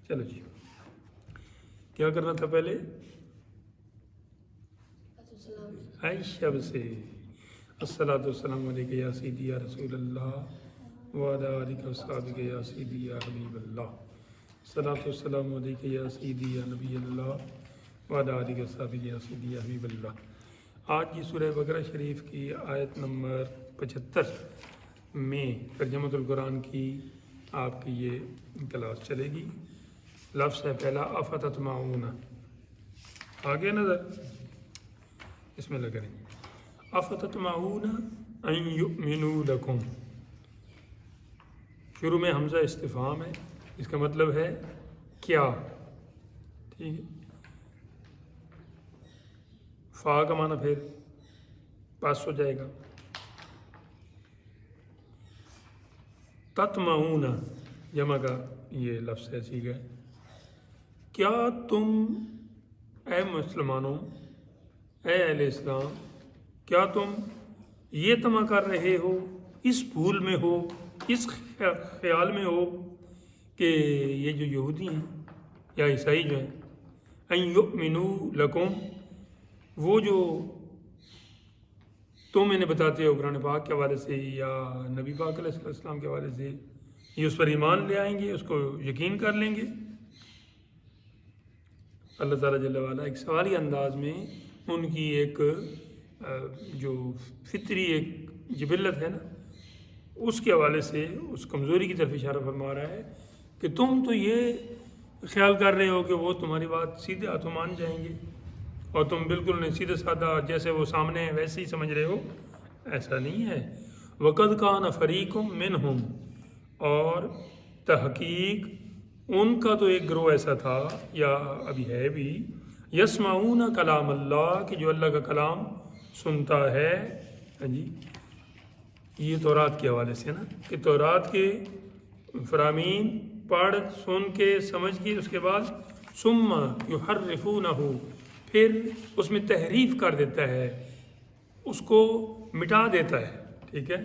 چلو جی، کیا کرنا تھا پہلے؟ شب سے الصلاۃ والسلام علیک یا سیدی یا رسول اللہ وعلی آلک وصحبہ یا سیدی یا حبیب اللہ، الصلاۃ والسلام علیک یا سیدی یا نبی اللہ وعلی آلک وصحبہ یا سیدی یا حبیب اللہ۔ آج کی سورہ بقرہ شریف کی آیت نمبر 75 میں ترجمۃ القرآن کی آپ کی یہ کلاس چلے گی۔ لفظ ہے پہلا افتطمعون، آگے نظر اس میں لگ رہے ہیں افتطمعون ان یؤمنوا لکم۔ شروع میں حمزہ استفہام ہے، اس کا مطلب ہے کیا، ٹھیک ہے۔ فا کا معنی پھر پاس ہو جائے گا۔ تطمعون جمع کا یہ لفظ ہے، ٹھیک ہے۔ کیا تم اے مسلمانوں، اے اہل اسلام، کیا تم یہ طمع کر رہے ہو، اس بھول میں ہو، اس خیال میں ہو کہ یہ جو یہودی ہیں یا عیسائی جو ہیں، ان یؤمنوا لکم، وہ جو تم انہیں بتاتے ہو قرآن پاک کے حوالے سے یا نبی پاک علیہ السلام کے حوالے سے، یہ اس پر ایمان لے آئیں گے، اس کو یقین کر لیں گے۔ اللہ تعالیٰ جل وعلا ایک سوالی انداز میں ان کی ایک جو فطری ایک جبلت ہے نا، اس کے حوالے سے اس کمزوری کی طرف اشارہ فرما رہا ہے کہ تم تو یہ خیال کر رہے ہو کہ وہ تمہاری بات سیدھے ہاتھوں مان جائیں گے، اور تم بالکل نہیں، سیدھے سادہ جیسے وہ سامنے ہیں ویسے ہی سمجھ رہے ہو، ایسا نہیں ہے۔ وَقَدْ كَانَ فَرِيقٌ مِّنْهُمْ، اور تحقیق ان کا تو ایک گروہ ایسا تھا یا ابھی ہے بھی، یسمعون کلام اللہ، کہ جو اللہ کا کلام سنتا ہے۔ جی یہ تورات کے حوالے سے نا، کہ تورات کے فرامین پڑھ سن کے سمجھ کے اس کے بعد ثم یحرفونہ، پھر اس میں تحریف کر دیتا ہے، اس کو مٹا دیتا ہے، ٹھیک ہے۔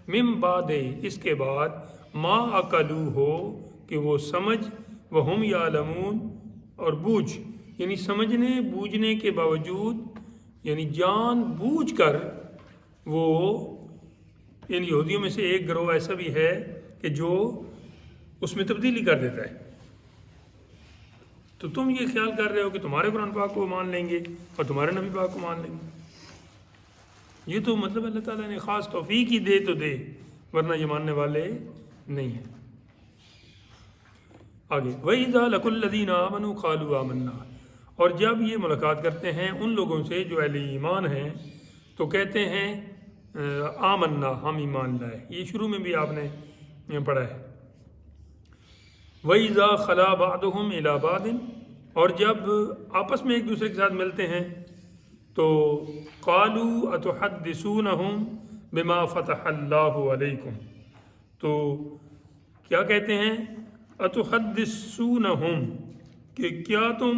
من بعد، اس کے بعد، ما عقلو ہو، کہ وہ سمجھ، وہم یعلمون، اور بوجھ، یعنی سمجھنے بوجھنے کے باوجود، یعنی جان بوجھ کر وہ، یعنی یہودیوں میں سے ایک گروہ ایسا بھی ہے کہ جو اس میں تبدیلی کر دیتا ہے۔ تو تم یہ خیال کر رہے ہو کہ تمہارے قرآن پاک کو مان لیں گے اور تمہارے نبی پاک کو مان لیں گے، یہ تو مطلب اللہ تعالیٰ نے خاص توفیق ہی دے تو دے، ورنہ یہ ماننے والے نہیں ہیں۔ آگے وَإِذَا لَقُوا الَّذِينَ آمَنُوا قَالُوا آمَنَّا، اور جب یہ ملاقات کرتے ہیں ان لوگوں سے جو اہل ایمان ہیں تو کہتے ہیں آمنا، ہم ایمان لائے۔ یہ شروع میں بھی آپ نے پڑھا ہے۔ وَإِذَا خَلَا بَعْضُهُمْ إِلَىٰ بَعْضٍ، اور جب آپس میں ایک دوسرے کے ساتھ ملتے ہیں تو قَالُوا أَتُحَدِّثُونَهُمْ بِمَا فَتَحَ اللَّهُ عَلَيْكُمْ، تو کیا کہتے ہیں؟ أَتُحَدِّثُونَهُمْ، کہ کیا تم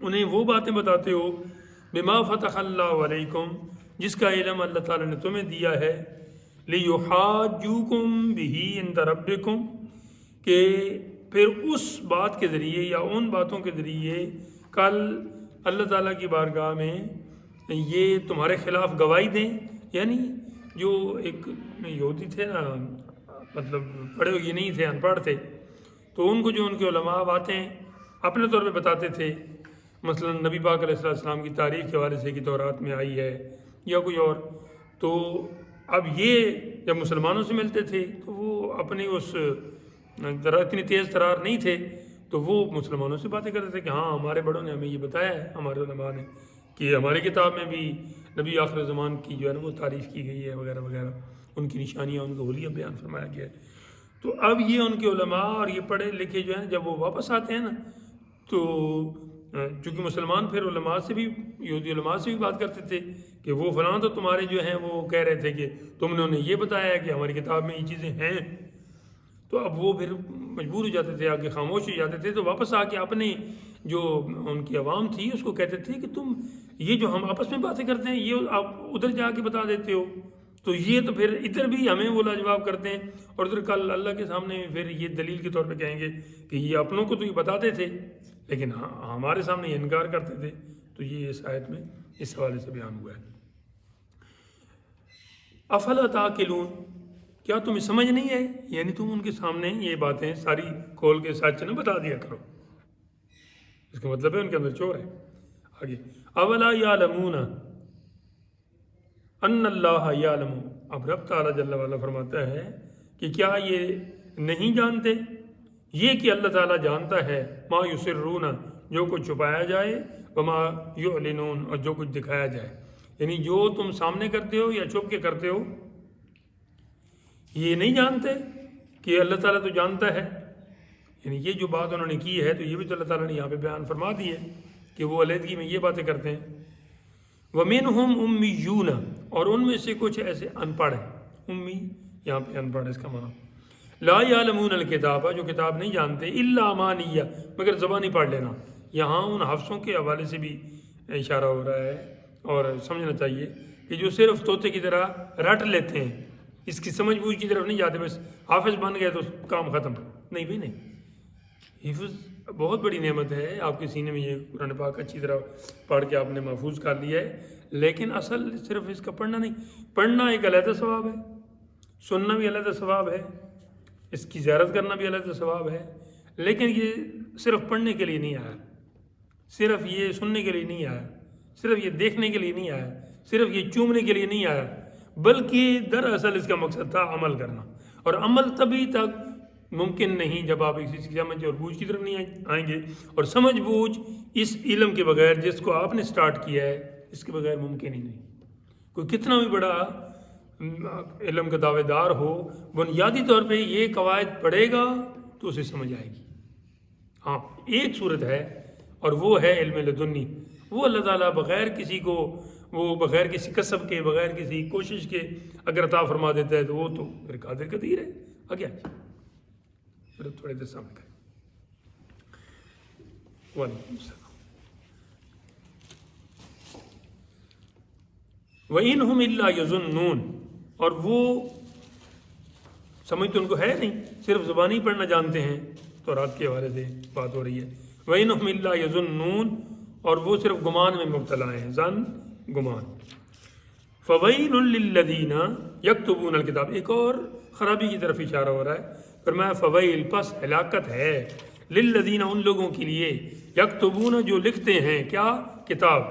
انہیں وہ باتیں بتاتے ہو، بِمَا فَتَحَ اللَّهُ عَلَيْكُمْ، جس کا علم اللہ تعالیٰ نے تمہیں دیا ہے، لِيُحَاجُّوكُمْ بِهِ عِندَ رَبِّكُمْ، کہ پھر اس بات کے ذریعے یا ان باتوں کے ذریعے کل اللہ تعالیٰ کی بارگاہ میں یہ تمہارے خلاف گواہی دیں۔ یعنی جو ایک یہودی تھے نا، مطلب پڑھے ہوئے نہیں تھے، ان پڑھ تھے، تو ان کو جو ان کے علماء باتیں اپنے طور پہ بتاتے تھے، مثلا نبی پاک علیہ السلام کی تاریخ کے حوالے سے کہ تورات میں آئی ہے یا کوئی اور، تو اب یہ جب مسلمانوں سے ملتے تھے تو وہ اپنی اس اتنی تیز ترار نہیں تھے، تو وہ مسلمانوں سے باتیں کرتے تھے کہ ہاں ہمارے بڑوں نے ہمیں یہ بتایا ہے، ہمارے علماء نے، کہ ہماری کتاب میں بھی نبی آخر زمان کی جو ہے نا وہ تعریف کی گئی ہے وغیرہ وغیرہ، ان کی نشانیاں، ان کو حلیہ بیان فرمایا گیا ہے۔ تو اب یہ ان کے علماء اور یہ پڑھے لکھے جو ہیں جب وہ واپس آتے ہیں نا، تو چونکہ مسلمان پھر علماء سے بھی، یہودی علماء سے بھی بات کرتے تھے کہ وہ فلاں تو تمہارے جو ہیں وہ کہہ رہے تھے کہ تم نے انہیں یہ بتایا ہے کہ ہماری کتاب میں یہ چیزیں ہیں، تو اب وہ پھر مجبور ہو جاتے تھے، آگے خاموش ہو جاتے تھے، تو واپس آ کے اپنی جو ان کی عوام تھی اس کو کہتے تھے کہ تم یہ جو ہم آپس میں باتیں کرتے ہیں یہ آپ ادھر جا کے بتا دیتے ہو، تو یہ تو پھر ادھر بھی ہمیں وہ لاجواب کرتے ہیں اور ادھر کل اللہ کے سامنے پھر یہ دلیل کے طور پہ کہیں گے کہ یہ اپنوں کو تو یہ بتاتے تھے لیکن ہمارے سامنے یہ انکار کرتے تھے. تو یہ اس آیت میں اس حوالے سے بیان ہوا ہے. افلا تعقلون، کیا تمہیں سمجھ نہیں ہے؟ یعنی تم ان کے سامنے یہ باتیں ساری کھول کے سچ نہ بتا دیا کرو. اس کا مطلب ہے ان کے اندر چور ہے. آگے اولا یعلمون ان اللہ یعلم، اب رب تعالیٰ جل وعلا فرماتا ہے کہ کیا یہ نہیں جانتے یہ کہ اللہ تعالیٰ جانتا ہے ما یسرون، جو کچھ چھپایا جائے، وما یعلنون، اور جو کچھ دکھایا جائے. یعنی جو تم سامنے کرتے ہو یا چھپ کے کرتے ہو یہ نہیں جانتے کہ اللہ تعالیٰ تو جانتا ہے. یعنی یہ جو بات انہوں نے کی ہے تو یہ بھی تو اللہ تعالیٰ نے یہاں پہ بیان فرما دی ہے کہ وہ علیحدگی میں یہ باتیں کرتے ہیں. وَمِنْهُمْ أُمِّيُّونَ، اور ان میں سے کچھ ایسے ان پڑھ ہیں. امی یہاں پہ ان پڑھ ہے اس کا معنی لا یعلمون الکتاب، جو کتاب نہیں جانتے، الا امانیہ، مگر زبانی پڑھ لینا. یہاں ان حفظوں کے حوالے سے بھی اشارہ ہو رہا ہے اور سمجھنا چاہیے کہ جو صرف طوطے کی طرح رٹ لیتے ہیں، اس کی سمجھ بوجھ کی طرف نہیں جاتے، بس حافظ بن گئے تو کام ختم. نہیں بھی نہیں، حفظ بہت بڑی نعمت ہے. آپ کے سینے میں یہ قرآن پاک اچھی طرح پڑھ کے آپ نے محفوظ کر لیا ہے، لیکن اصل صرف اس کا پڑھنا نہیں. پڑھنا ایک علیحدہ ثواب ہے، سننا بھی علیحدہ ثواب ہے، اس کی زیارت کرنا بھی علیحدہ ثواب ہے. لیکن یہ صرف پڑھنے کے لیے نہیں آیا، صرف یہ سننے کے لیے نہیں آیا، صرف یہ دیکھنے کے لیے نہیں آیا، صرف یہ چومنے کے لیے نہیں آیا، بلکہ دراصل اس کا مقصد تھا عمل کرنا. اور عمل تبھی تک ممکن نہیں جب آپ اس کی سمجھ اور بوجھ کی طرف نہیں آئیں گے. اور سمجھ بوجھ اس علم کے بغیر جس کو آپ نے سٹارٹ کیا ہے، اس کے بغیر ممکن ہی نہیں. کوئی کتنا بھی بڑا علم کا دعوے دار ہو، بنیادی طور پہ یہ قواعد پڑھے گا تو اسے سمجھ آئے گی. ہاں ایک صورت ہے اور وہ ہے علم لدنی. وہ اللہ تعالیٰ بغیر کسی کو، وہ بغیر کسی کسب کے، بغیر کسی کوشش کے اگر عطا فرما دیتا ہے تو وہ تو پھر قادر قدیر ہے. آگے پھر تھوڑے دیر سامنے کریں. وعلیکم السلام. وَإِنْهُمْ إِلَّا يَظُنُّونَ، اور وہ سمجھ تو ان کو ہے نہیں، صرف زبانی پڑھنا جانتے ہیں. تو رات کے حوالے سے بات ہو رہی ہے. وَإِنْهُمْ إِلَّا يَظُنُّونَ، اور وہ صرف گمان میں مبتلا ہیں. زن، گمان. فَوَيْلٌ لِلَّذِينَ يَكْتُبُونَ الْكِتَابَ، ایک اور خرابی کی طرف اشارہ ہو رہا ہے. فرمایا فویل، پس ہلاکت ہے، للذین، ان لوگوں کے لیے، یکتبون، جو لکھتے ہیں کیا؟ کتاب،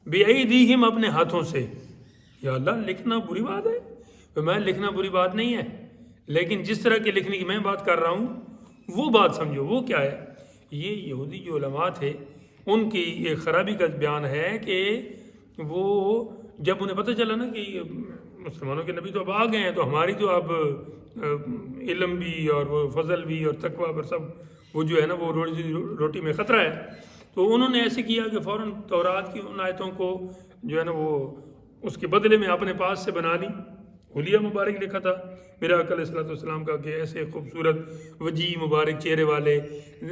بِأَيْدِيهِمْ، اپنے ہاتھوں سے. یا اللہ، لکھنا بری بات ہے؟ فرمایا لکھنا بری بات نہیں ہے، لیکن جس طرح کے لکھنے کی میں بات کر رہا ہوں وہ بات سمجھو. وہ کیا ہے؟ یہ یہودی جو علماء تھے ان کی ایک خرابی کا بیان ہے کہ وہ جب انہیں پتہ چلا نا کہ مسلمانوں کے نبی تو اب آ گئے ہیں تو ہماری تو اب علم بھی اور وہ فضل بھی اور تقوی اور سب وہ جو ہے نا وہ روٹی میں خطرہ ہے. تو انہوں نے ایسے کیا کہ فوراً تورات کی ان آیتوں کو جو ہے نا وہ اس کے بدلے میں اپنے پاس سے بنا لی. حلیہ مبارک لکھا تھا میرا آقا علیہ الصلوۃ والسلام کا کہ ایسے خوبصورت وجیح مبارک چہرے والے،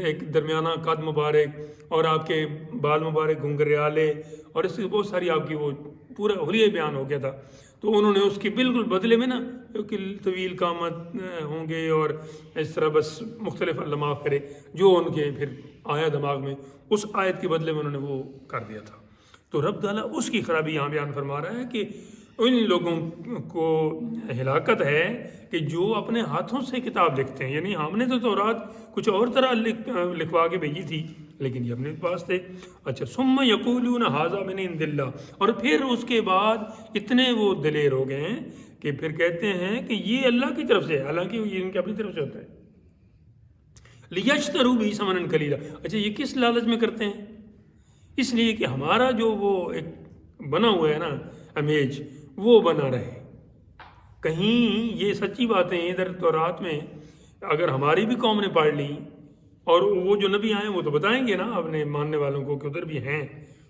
ایک درمیانہ قد مبارک، اور آپ کے بال مبارک گھنگریالے، اور اس سے بہت ساری آپ کی وہ پورا حلیہ بیان ہو گیا تھا. تو انہوں نے اس کے بالکل بدلے میں نا کہ طویل قامت ہوں گے اور اس طرح بس مختلف اللہ معاف کرے جو ان کے پھر آیا دماغ میں، اس آیت کے بدلے میں انہوں نے وہ کر دیا تھا. تو رب تعالیٰ اس کی خرابی یہاں بیان فرما رہا ہے کہ ان لوگوں کو ہلاکت ہے کہ جو اپنے ہاتھوں سے کتاب لکھتے ہیں. یعنی ہم نے تو تورات کچھ اور طرح لکھوا کے بھیجی تھی لیکن یہ اپنے پاس تھے. اچھا، ثم یقولون ھذا من عند اللہ، اور پھر اس کے بعد اتنے وہ دلیر ہو گئے ہیں کہ پھر کہتے ہیں کہ یہ اللہ کی طرف سے ہے، حالانکہ یہ ان کی اپنی طرف سے ہوتا ہے. لیشتروا بہ ثمنا قلیلا. اچھا، یہ کس لالچ میں کرتے ہیں؟ اس لیے کہ ہمارا جو وہ ایک بنا ہوا ہے نا امیج، وہ بنا رہے. کہیں یہ سچی باتیں ادھر تورات میں اگر ہماری بھی قوم نے پڑھ لی اور وہ جو نبی آئے وہ تو بتائیں گے نا اپنے ماننے والوں کو کہ ادھر بھی ہیں،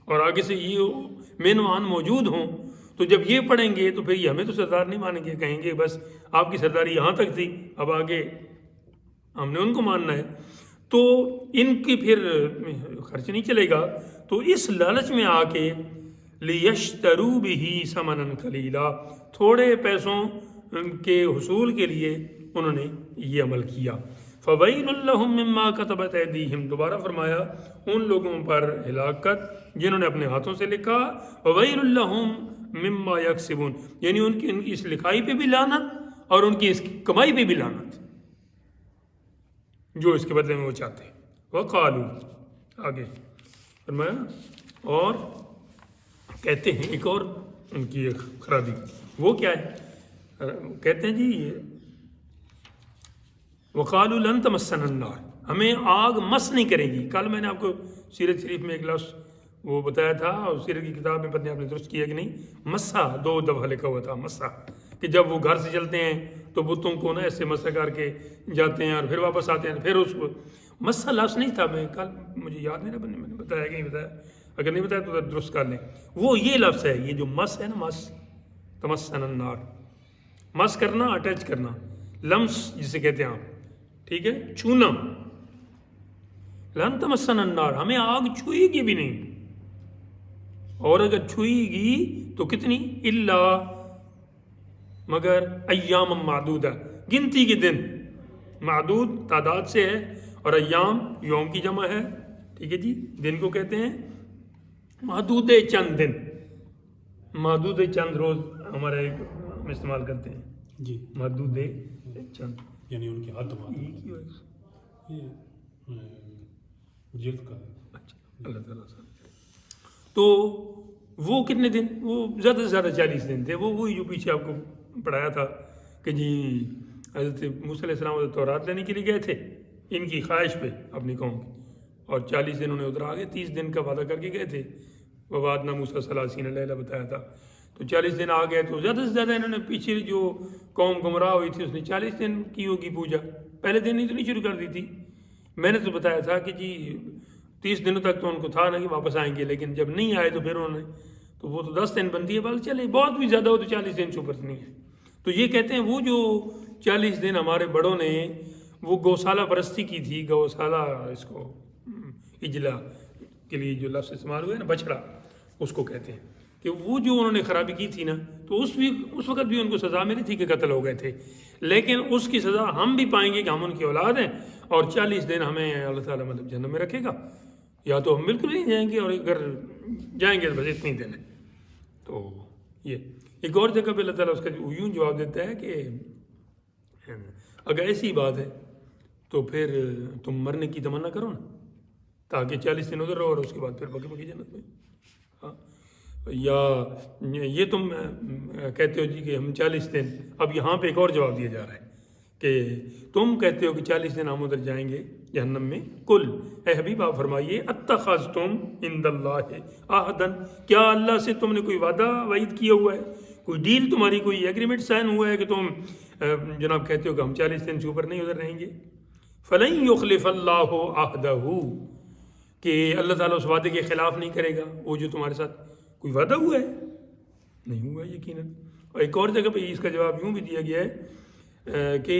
اور آگے سے یہ مینوان موجود ہوں، تو جب یہ پڑھیں گے تو پھر یہ ہمیں تو سردار نہیں مانیں گے، کہیں گے بس آپ کی سرداری یہاں تک تھی، اب آگے ہم نے ان کو ماننا ہے. تو ان کی پھر خرچ نہیں چلے گا. تو اس لالچ میں آ کے لیشتروا بہ ثمنا قلیلا، تھوڑے پیسوں کے حصول کے لیے انہوں نے یہ عمل کیا۔ فویل لہم مما کتبت ایدیہم، دوبارہ فرمایا ان لوگوں پر ہلاکت جنہوں نے اپنے ہاتھوں سے لکھا، وویل لہم مما یکسبون، یعنی ان کی اس لکھائی پہ بھی لعنت اور ان کی اس کمائی پہ بھی لعنت، جو اس کے بدلے میں وہ چاہتے ہیں۔ وقالو، آگے فرمایا اور کہتے ہیں، ایک اور ان کی ایک خرابی وہ کیا ہے، کہتے ہیں جی وقالوا لن تمسنا النار، ہمیں آگ مس نہیں کرے گی۔ کل میں نے آپ کو سیرت شریف میں ایک لفظ وہ بتایا تھا، اور سیرت کی کتاب میں پتہ نہیں آپ نے درست کیا کہ نہیں، مسا 2 دفعہ لکھا ہوا تھا، مسا، کہ جب وہ گھر سے چلتے ہیں تو بتوں کو نا ایسے مسا کر کے جاتے ہیں اور پھر واپس آتے ہیں، پھر اس کو مسا لفظ نہیں تھا، میں کل مجھے یاد نہیں رہا میں نے بتایا کہ نہیں بتایا، اگر نہیں بتایا تو درست کر لیں۔ وہ یہ لفظ ہے، یہ جو مس ہے نا، مس، تمسنا النار، مس کرنا، اٹیچ کرنا، لمس جسے کہتے ہیں آپ، ٹھیک ہے، چھونا۔ لن تمسنا النار، ہمیں آگ چھوئے گی بھی نہیں، اور اگر چھوئے گی تو کتنی، الا، مگر ایام معدودہ، گنتی کے دن، معدود تعداد سے ہے، اور ایام یوم کی جمع ہے، ٹھیک ہے جی، دن کو کہتے ہیں محدود چند دن، محدود چند روز ہمارے ہم استعمال کرتے ہیں جی، محدود چند، یعنی ان کی حد یہ جلد کا ہے۔ اچھا، اللہ تعالیٰ سے تو وہ کتنے دن، وہ زیادہ سے زیادہ 40 دن تھے، وہی جو پیچھے آپ کو پڑھایا تھا کہ جی حضرت موسیٰ علیہ السلام تورات لینے کے لیے گئے تھے ان کی خواہش پہ اپنی قوم کی، اور 40 دن انہیں ادھر آگے 30 دن کا وعدہ کر کے گئے تھے، ووعدنا موسیٰ 30 لیلہ بتایا تھا، تو 40 دن آ گئے تو زیادہ سے زیادہ انہوں نے پیچھے جو قوم گمراہ ہوئی تھی اس نے 40 دن کی ہوگی پوجا، پہلے دن ہی تو نہیں شروع کر دی تھی۔ میں نے تو بتایا تھا کہ جی 30 دنوں تک تو ان کو تھا نا کہ واپس آئیں گے، لیکن جب نہیں آئے تو پھر انہوں نے، تو وہ تو 10 دن بنتی ہے، بل چلے بہت بھی زیادہ ہو تو 40 دن سے اوپر نہیں ہے۔ تو یہ کہتے ہیں وہ جو 40 دن ہمارے بڑوں نے وہ گوشالہ پرستی کی تھی، گوشالہ اس کو اجلا کے لیے جو لفظ استعمال ہوئے نا، بچڑا، اس کو کہتے ہیں کہ وہ جو انہوں نے خرابی کی تھی نا، تو اس وقت بھی ان کو سزا ملی تھی کہ قتل ہو گئے تھے، لیکن اس کی سزا ہم بھی پائیں گے کہ ہم ان کی اولاد ہیں، اور 40 دن ہمیں اللہ تعالیٰ مطلب جہنم میں رکھے گا، یا تو ہم بالکل نہیں جائیں گے، اور اگر جائیں گے تو بس اتنی دن ہے۔ تو یہ ایک اور جگہ پہ اللہ تعالیٰ اس کا یوں جواب دیتا ہے کہ اگر ایسی بات ہے تو پھر تم مرنے کی تمنا کرو نا، تاکہ 40 دن ادھر رہو اور اس کے بعد پھر بکی جنت میں۔ ہاں، یا یہ تم کہتے ہو جی کہ ہم 40 دن، اب یہاں پہ ایک اور جواب دیا جا رہا ہے کہ تم کہتے ہو کہ 40 دن ہم ادھر جائیں گے جہنم میں، کل اے حبیب آپ فرمائیے اتخذتم عند اللہ عہدا، کیا اللہ سے تم نے کوئی وعدہ وعید کیا ہوا ہے، کوئی ڈیل تمہاری، کوئی ایگریمنٹ سائن ہوا ہے کہ تم جناب کہتے ہو کہ ہم 40 دن سے اوپر نہیں ادھر رہیں گے؟ فلن یخلف اللہ عہدہ، کہ اللہ تعالیٰ اس وعدے کے خلاف نہیں کرے گا، وہ جو تمہارے ساتھ کوئی وعدہ ہوا ہے، نہیں ہوا یقیناً۔ اور ایک اور جگہ پہ اس کا جواب یوں بھی دیا گیا ہے کہ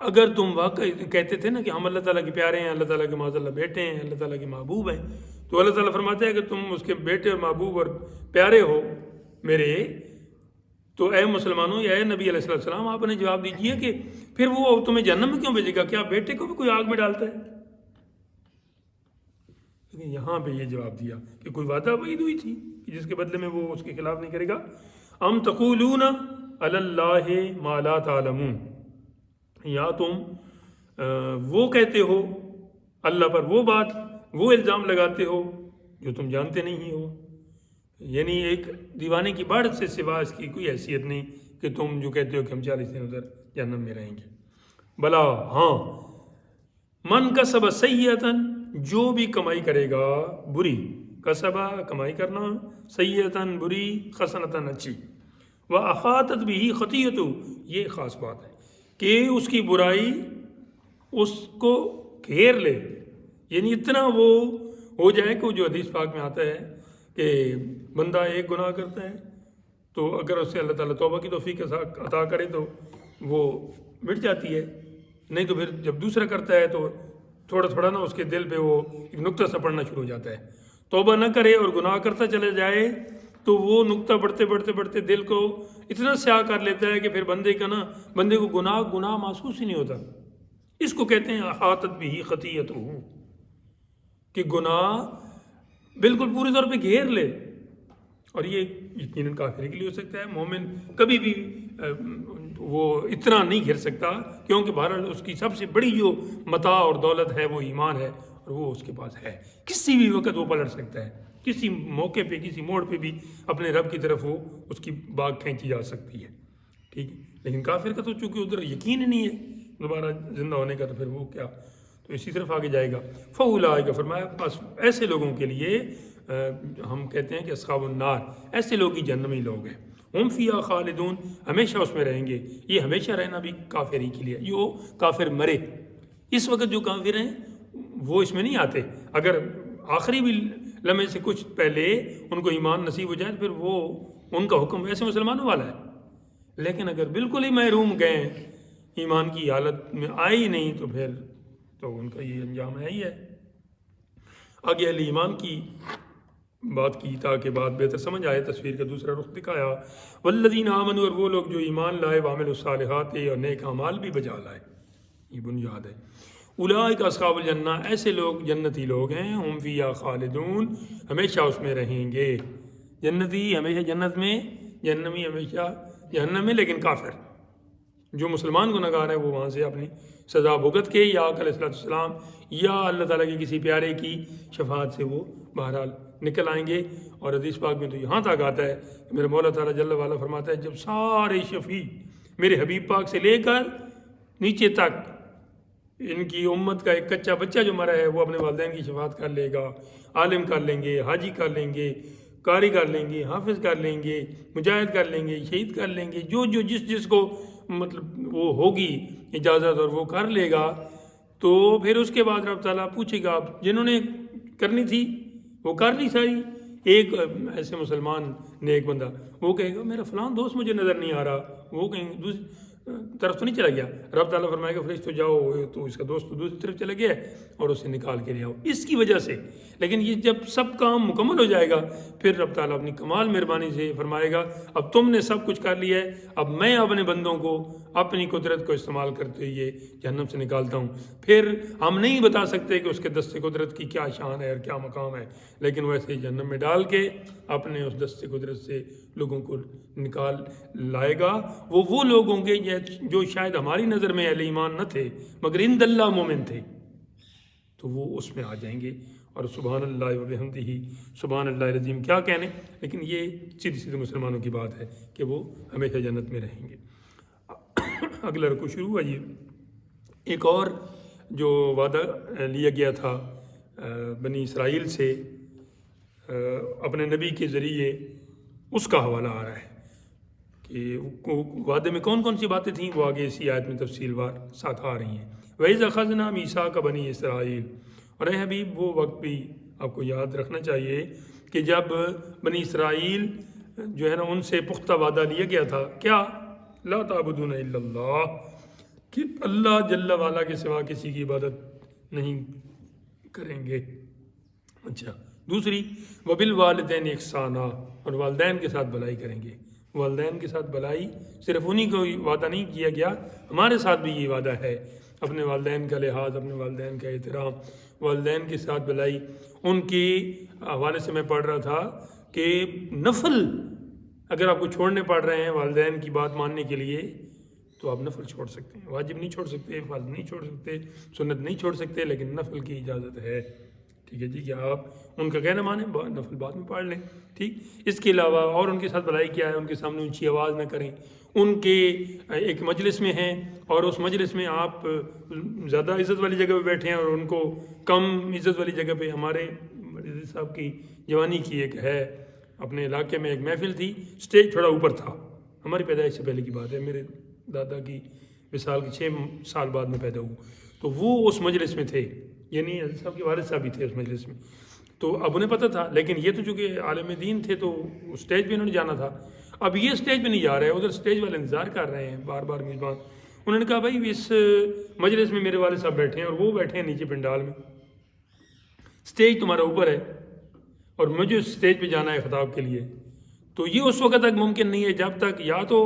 اگر تم واقعی کہتے تھے نا کہ ہم اللہ تعالیٰ کے پیارے ہیں، اللہ تعالیٰ کے معاذ اللہ بیٹے ہیں، اللہ تعالیٰ کے محبوب ہیں، تو اللہ تعالیٰ فرماتا ہے کہ تم اس کے بیٹے اور محبوب اور پیارے ہو میرے، تو اے مسلمانوں یا اے نبی علیہ السلام آپ نے جواب دیجئے کہ پھر وہ تمہیں جہنم میں کیوں بھیجے گا؟ کیا بیٹے کو بھی کوئی آگ میں ڈالتا ہے؟ لیکن یہاں پہ یہ جواب دیا کہ کوئی وعدہ وعید ہوئی تھی کہ جس کے بدلے میں وہ اس کے خلاف نہیں کرے گا۔ ام تقولون علی اللہ ما لا تعلمون، یا تم وہ کہتے ہو اللہ پر وہ بات، وہ الزام لگاتے ہو جو تم جانتے نہیں ہو، یعنی ایک دیوانے کی باڑھ سے سوا اس کی کوئی حیثیت نہیں کہ تم جو کہتے ہو کہ ہم 40 دن ادھر جہنم میں رہیں گے۔ بلا ہاں، من کسب سیئۃ، جو بھی کمائی کرے گا بری، کسبہ کمائی کرنا، سیئۃ بری، حسنۃ اچھی، وَأَحَاطَتْ بِهِ خَطِیَّتُهُ، یہ خاص بات ہے کہ اس کی برائی اس کو گھیر لے، یعنی اتنا وہ ہو جائے کہ جو حدیث پاک میں آتا ہے کہ بندہ ایک گناہ کرتا ہے تو اگر اسے اللہ تعالیٰ توبہ کی توفیق عطا کرے تو وہ مٹ جاتی ہے، نہیں تو پھر جب دوسرا کرتا ہے تو تھوڑا تھوڑا نا اس کے دل پہ وہ ایک نقطہ سا پڑنا شروع ہو جاتا ہے۔ توبہ نہ کرے اور گناہ کرتا چلے جائے تو وہ نقطہ بڑھتے بڑھتے بڑھتے دل کو اتنا سیاہ کر لیتا ہے کہ پھر بندے کو گناہ محسوس ہی نہیں ہوتا. اس کو کہتے ہیں احاطت بھی خطیئت ہو، کہ گناہ بالکل پورے طور پہ گھیر لے. اور یہ یقیناً کافر کے لیے ہو سکتا ہے. مومن کبھی بھی وہ اتنا نہیں گھر سکتا، کیونکہ بہرحال اس کی سب سے بڑی جو متاع اور دولت ہے وہ ایمان ہے، اور وہ اس کے پاس ہے. کسی بھی وقت وہ پلٹ سکتا ہے، کسی موقع پہ کسی موڑ پہ بھی اپنے رب کی طرف وہ اس کی باغ کھینچی جا سکتی ہے. ٹھیک ہے، لیکن کافر کا تو چونکہ ادھر یقین نہیں ہے دوبارہ زندہ ہونے کا، تو پھر وہ کیا، تو اسی طرف آگے جائے گا. فَأُولَٰئِکَ فرمایا بس ایسے لوگوں کے لیے ہم کہتے ہیں کہ اصحاب النار، ایسے لوگ ہی جہنمی لوگ ہیں. ہم فیہا خالدون، ہمیشہ اس میں رہیں گے. یہ ہمیشہ رہنا بھی کافر ہی کے لیے. جو کافر مرے، اس وقت جو کافر ہیں وہ اس میں نہیں آتے. اگر آخری بھی لمحے سے کچھ پہلے ان کو ایمان نصیب ہو جائے، پھر وہ ان کا حکم ایسے مسلمانوں والا ہے. لیکن اگر بالکل ہی محروم گئے، ایمان کی حالت میں آئے ہی نہیں، تو پھر تو ان کا یہ انجام ہے ہی ہے. آگے اہل ایمان کی بات کی تاکہ بات بہتر سمجھ آئے. تصویر کا دوسرا رخ دکھایا. والذین آمنوا، اور وہ لوگ جو ایمان لائے، وعملوا الصالحات، اور نیک اعمال بھی بجا لائے. یہ بنیاد ہے. اولئک اصحاب الجنہ، ایسے لوگ جنتی لوگ ہیں. ہم فیہا خالدون، ہمیشہ اس میں رہیں گے. جنتی ہمیشہ جنت میں، جہنمی ہمیشہ جہنم میں. لیکن کافر جو مسلمان گنہگار ہے وہ وہاں سے اپنی سزا بھگت کے یا آقا علیہ السلام یا اللہ تعالیٰ کے کسی پیارے کی شفاعت سے وہ بہرحال نکل آئیں گے. اور حدیث پاک میں تو یہاں تک آتا ہے کہ میرا مولا تعالیٰ جل وعلا فرماتا ہے، جب سارے شفیع میرے حبیب پاک سے لے کر نیچے تک ان کی امت کا ایک کچا بچہ جو مرا ہے وہ اپنے والدین کی شفاعت کر لے گا. عالم کر لیں گے، حاجی کر لیں گے، قاری کر لیں گے، حافظ کر لیں گے، مجاہد کر لیں گے، شہید کر لیں گے. جو جس کو مطلب وہ ہوگی اجازت اور وہ کر لے گا. تو پھر اس کے بعد رب تعالیٰ پوچھے گا جنہوں نے کرنی تھی وہ کر لی ساری. ایک ایسے مسلمان نے ایک بندہ وہ کہے گا میرا فلاں دوست مجھے نظر نہیں آ رہا، وہ کہیں دوسری طرف تو نہیں چلا گیا. رب تعالیٰ فرمائے گا فرشتوں جاؤ، تو اس کا دوست تو دوسری طرف چلا گیا اور اسے نکال کے لے آؤ. اس کی وجہ سے لیکن یہ جب سب کام مکمل ہو جائے گا پھر رب تعالیٰ اپنی کمال مہربانی سے فرمائے گا اب تم نے سب کچھ کر لیا ہے، اب میں اپنے بندوں کو اپنی قدرت کو استعمال کرتے ہوئے جہنم سے نکالتا ہوں. پھر ہم نہیں بتا سکتے کہ اس کے دست قدرت کی کیا شان ہے اور کیا مقام ہے، لیکن ویسے جہنم میں ڈال کے اپنے اس دست قدرت سے لوگوں کو نکال لائے گا. وہ لوگ ہوں گے جو شاید ہماری نظر میں اہل ایمان نہ تھے مگر عند اللہ مومن تھے، تو وہ اس میں آ جائیں گے. اور سبحان اللہ وبحمدہ سبحان اللہ العظیم کیا کہنے، لیکن یہ سیدھی مسلمانوں کی بات ہے کہ وہ ہمیشہ جنت میں رہیں گے. اگلا رکوع شروع ہوا. یہ ایک اور جو وعدہ لیا گیا تھا بنی اسرائیل سے اپنے نبی کے ذریعے، اس کا حوالہ آ رہا ہے کہ وعدے میں کون کون سی باتیں تھیں، وہ آگے اسی آیت میں تفصیل وار ساتھ آ رہی ہیں. وَإِذْ أَخَذْنَا مِيثَاقَ بَنِي إِسْرَائِيلَ، اور اے حبیب وہ وقت بھی آپ کو یاد رکھنا چاہیے کہ جب بنی اسرائیل جو ہے نا ان سے پختہ وعدہ لیا گیا تھا، کیا لا تعبدون الا اللہ، کہ اللہ جل وعلا کے سوا کسی کی عبادت نہیں کریں گے. اچھا، دوسری وبالوالدین احسانا، اور والدین کے ساتھ بھلائی کریں گے. والدین کے ساتھ بھلائی صرف انہی کو وعدہ نہیں کیا گیا، ہمارے ساتھ بھی یہ وعدہ ہے. اپنے والدین کا لحاظ، اپنے والدین کا احترام، والدین کے ساتھ بھلائی. ان کے حوالے سے میں پڑھ رہا تھا کہ نفل اگر آپ کو چھوڑنے پڑ رہے ہیں والدین کی بات ماننے کے لیے تو آپ نفل چھوڑ سکتے ہیں. واجب نہیں چھوڑ سکتے، فرض نہیں چھوڑ سکتے، سنت نہیں چھوڑ سکتے، لیکن نفل کی اجازت ہے. ٹھیک ہے جی، کہ آپ ان کا کہنا مانیں، نفل بعد میں پڑھ لیں. ٹھیک، اس کے علاوہ اور ان کے ساتھ بھلائی کیا ہے، ان کے سامنے اونچی آواز نہ کریں. ان کے ایک مجلس میں ہیں اور اس مجلس میں آپ زیادہ عزت والی جگہ پہ بیٹھے ہیں اور ان کو کم عزت والی جگہ پہ. ہمارے عزیز صاحب کی جوانی کی ایک ہے، اپنے علاقے میں ایک محفل تھی، اسٹیج تھوڑا اوپر تھا. ہماری پیدائش سے پہلے کی بات ہے، میرے دادا کی وصال کے 6 سال بعد میں پیدا ہوں. تو وہ اس مجلس میں تھے، یعنی عزیز صاحب کے والد صاحب بھی تھے اس مجلس میں. تو اب انہیں پتہ تھا، لیکن یہ تو چونکہ عالم دین تھے تو اسٹیج پہ انہوں نے جانا تھا. اب یہ اسٹیج پہ نہیں جا رہے، ادھر اسٹیج والے انتظار کر رہے ہیں بار بار میزبان. انہوں نے کہا بھائی اس مجلس میں میرے والد صاحب بیٹھے ہیں اور وہ بیٹھے ہیں نیچے پنڈال میں، اسٹیج تمہارا اوپر ہے اور مجھے اسٹیج پہ جانا ہے خطاب کے لیے. تو یہ اس وقت تک ممکن نہیں ہے جب تک یا تو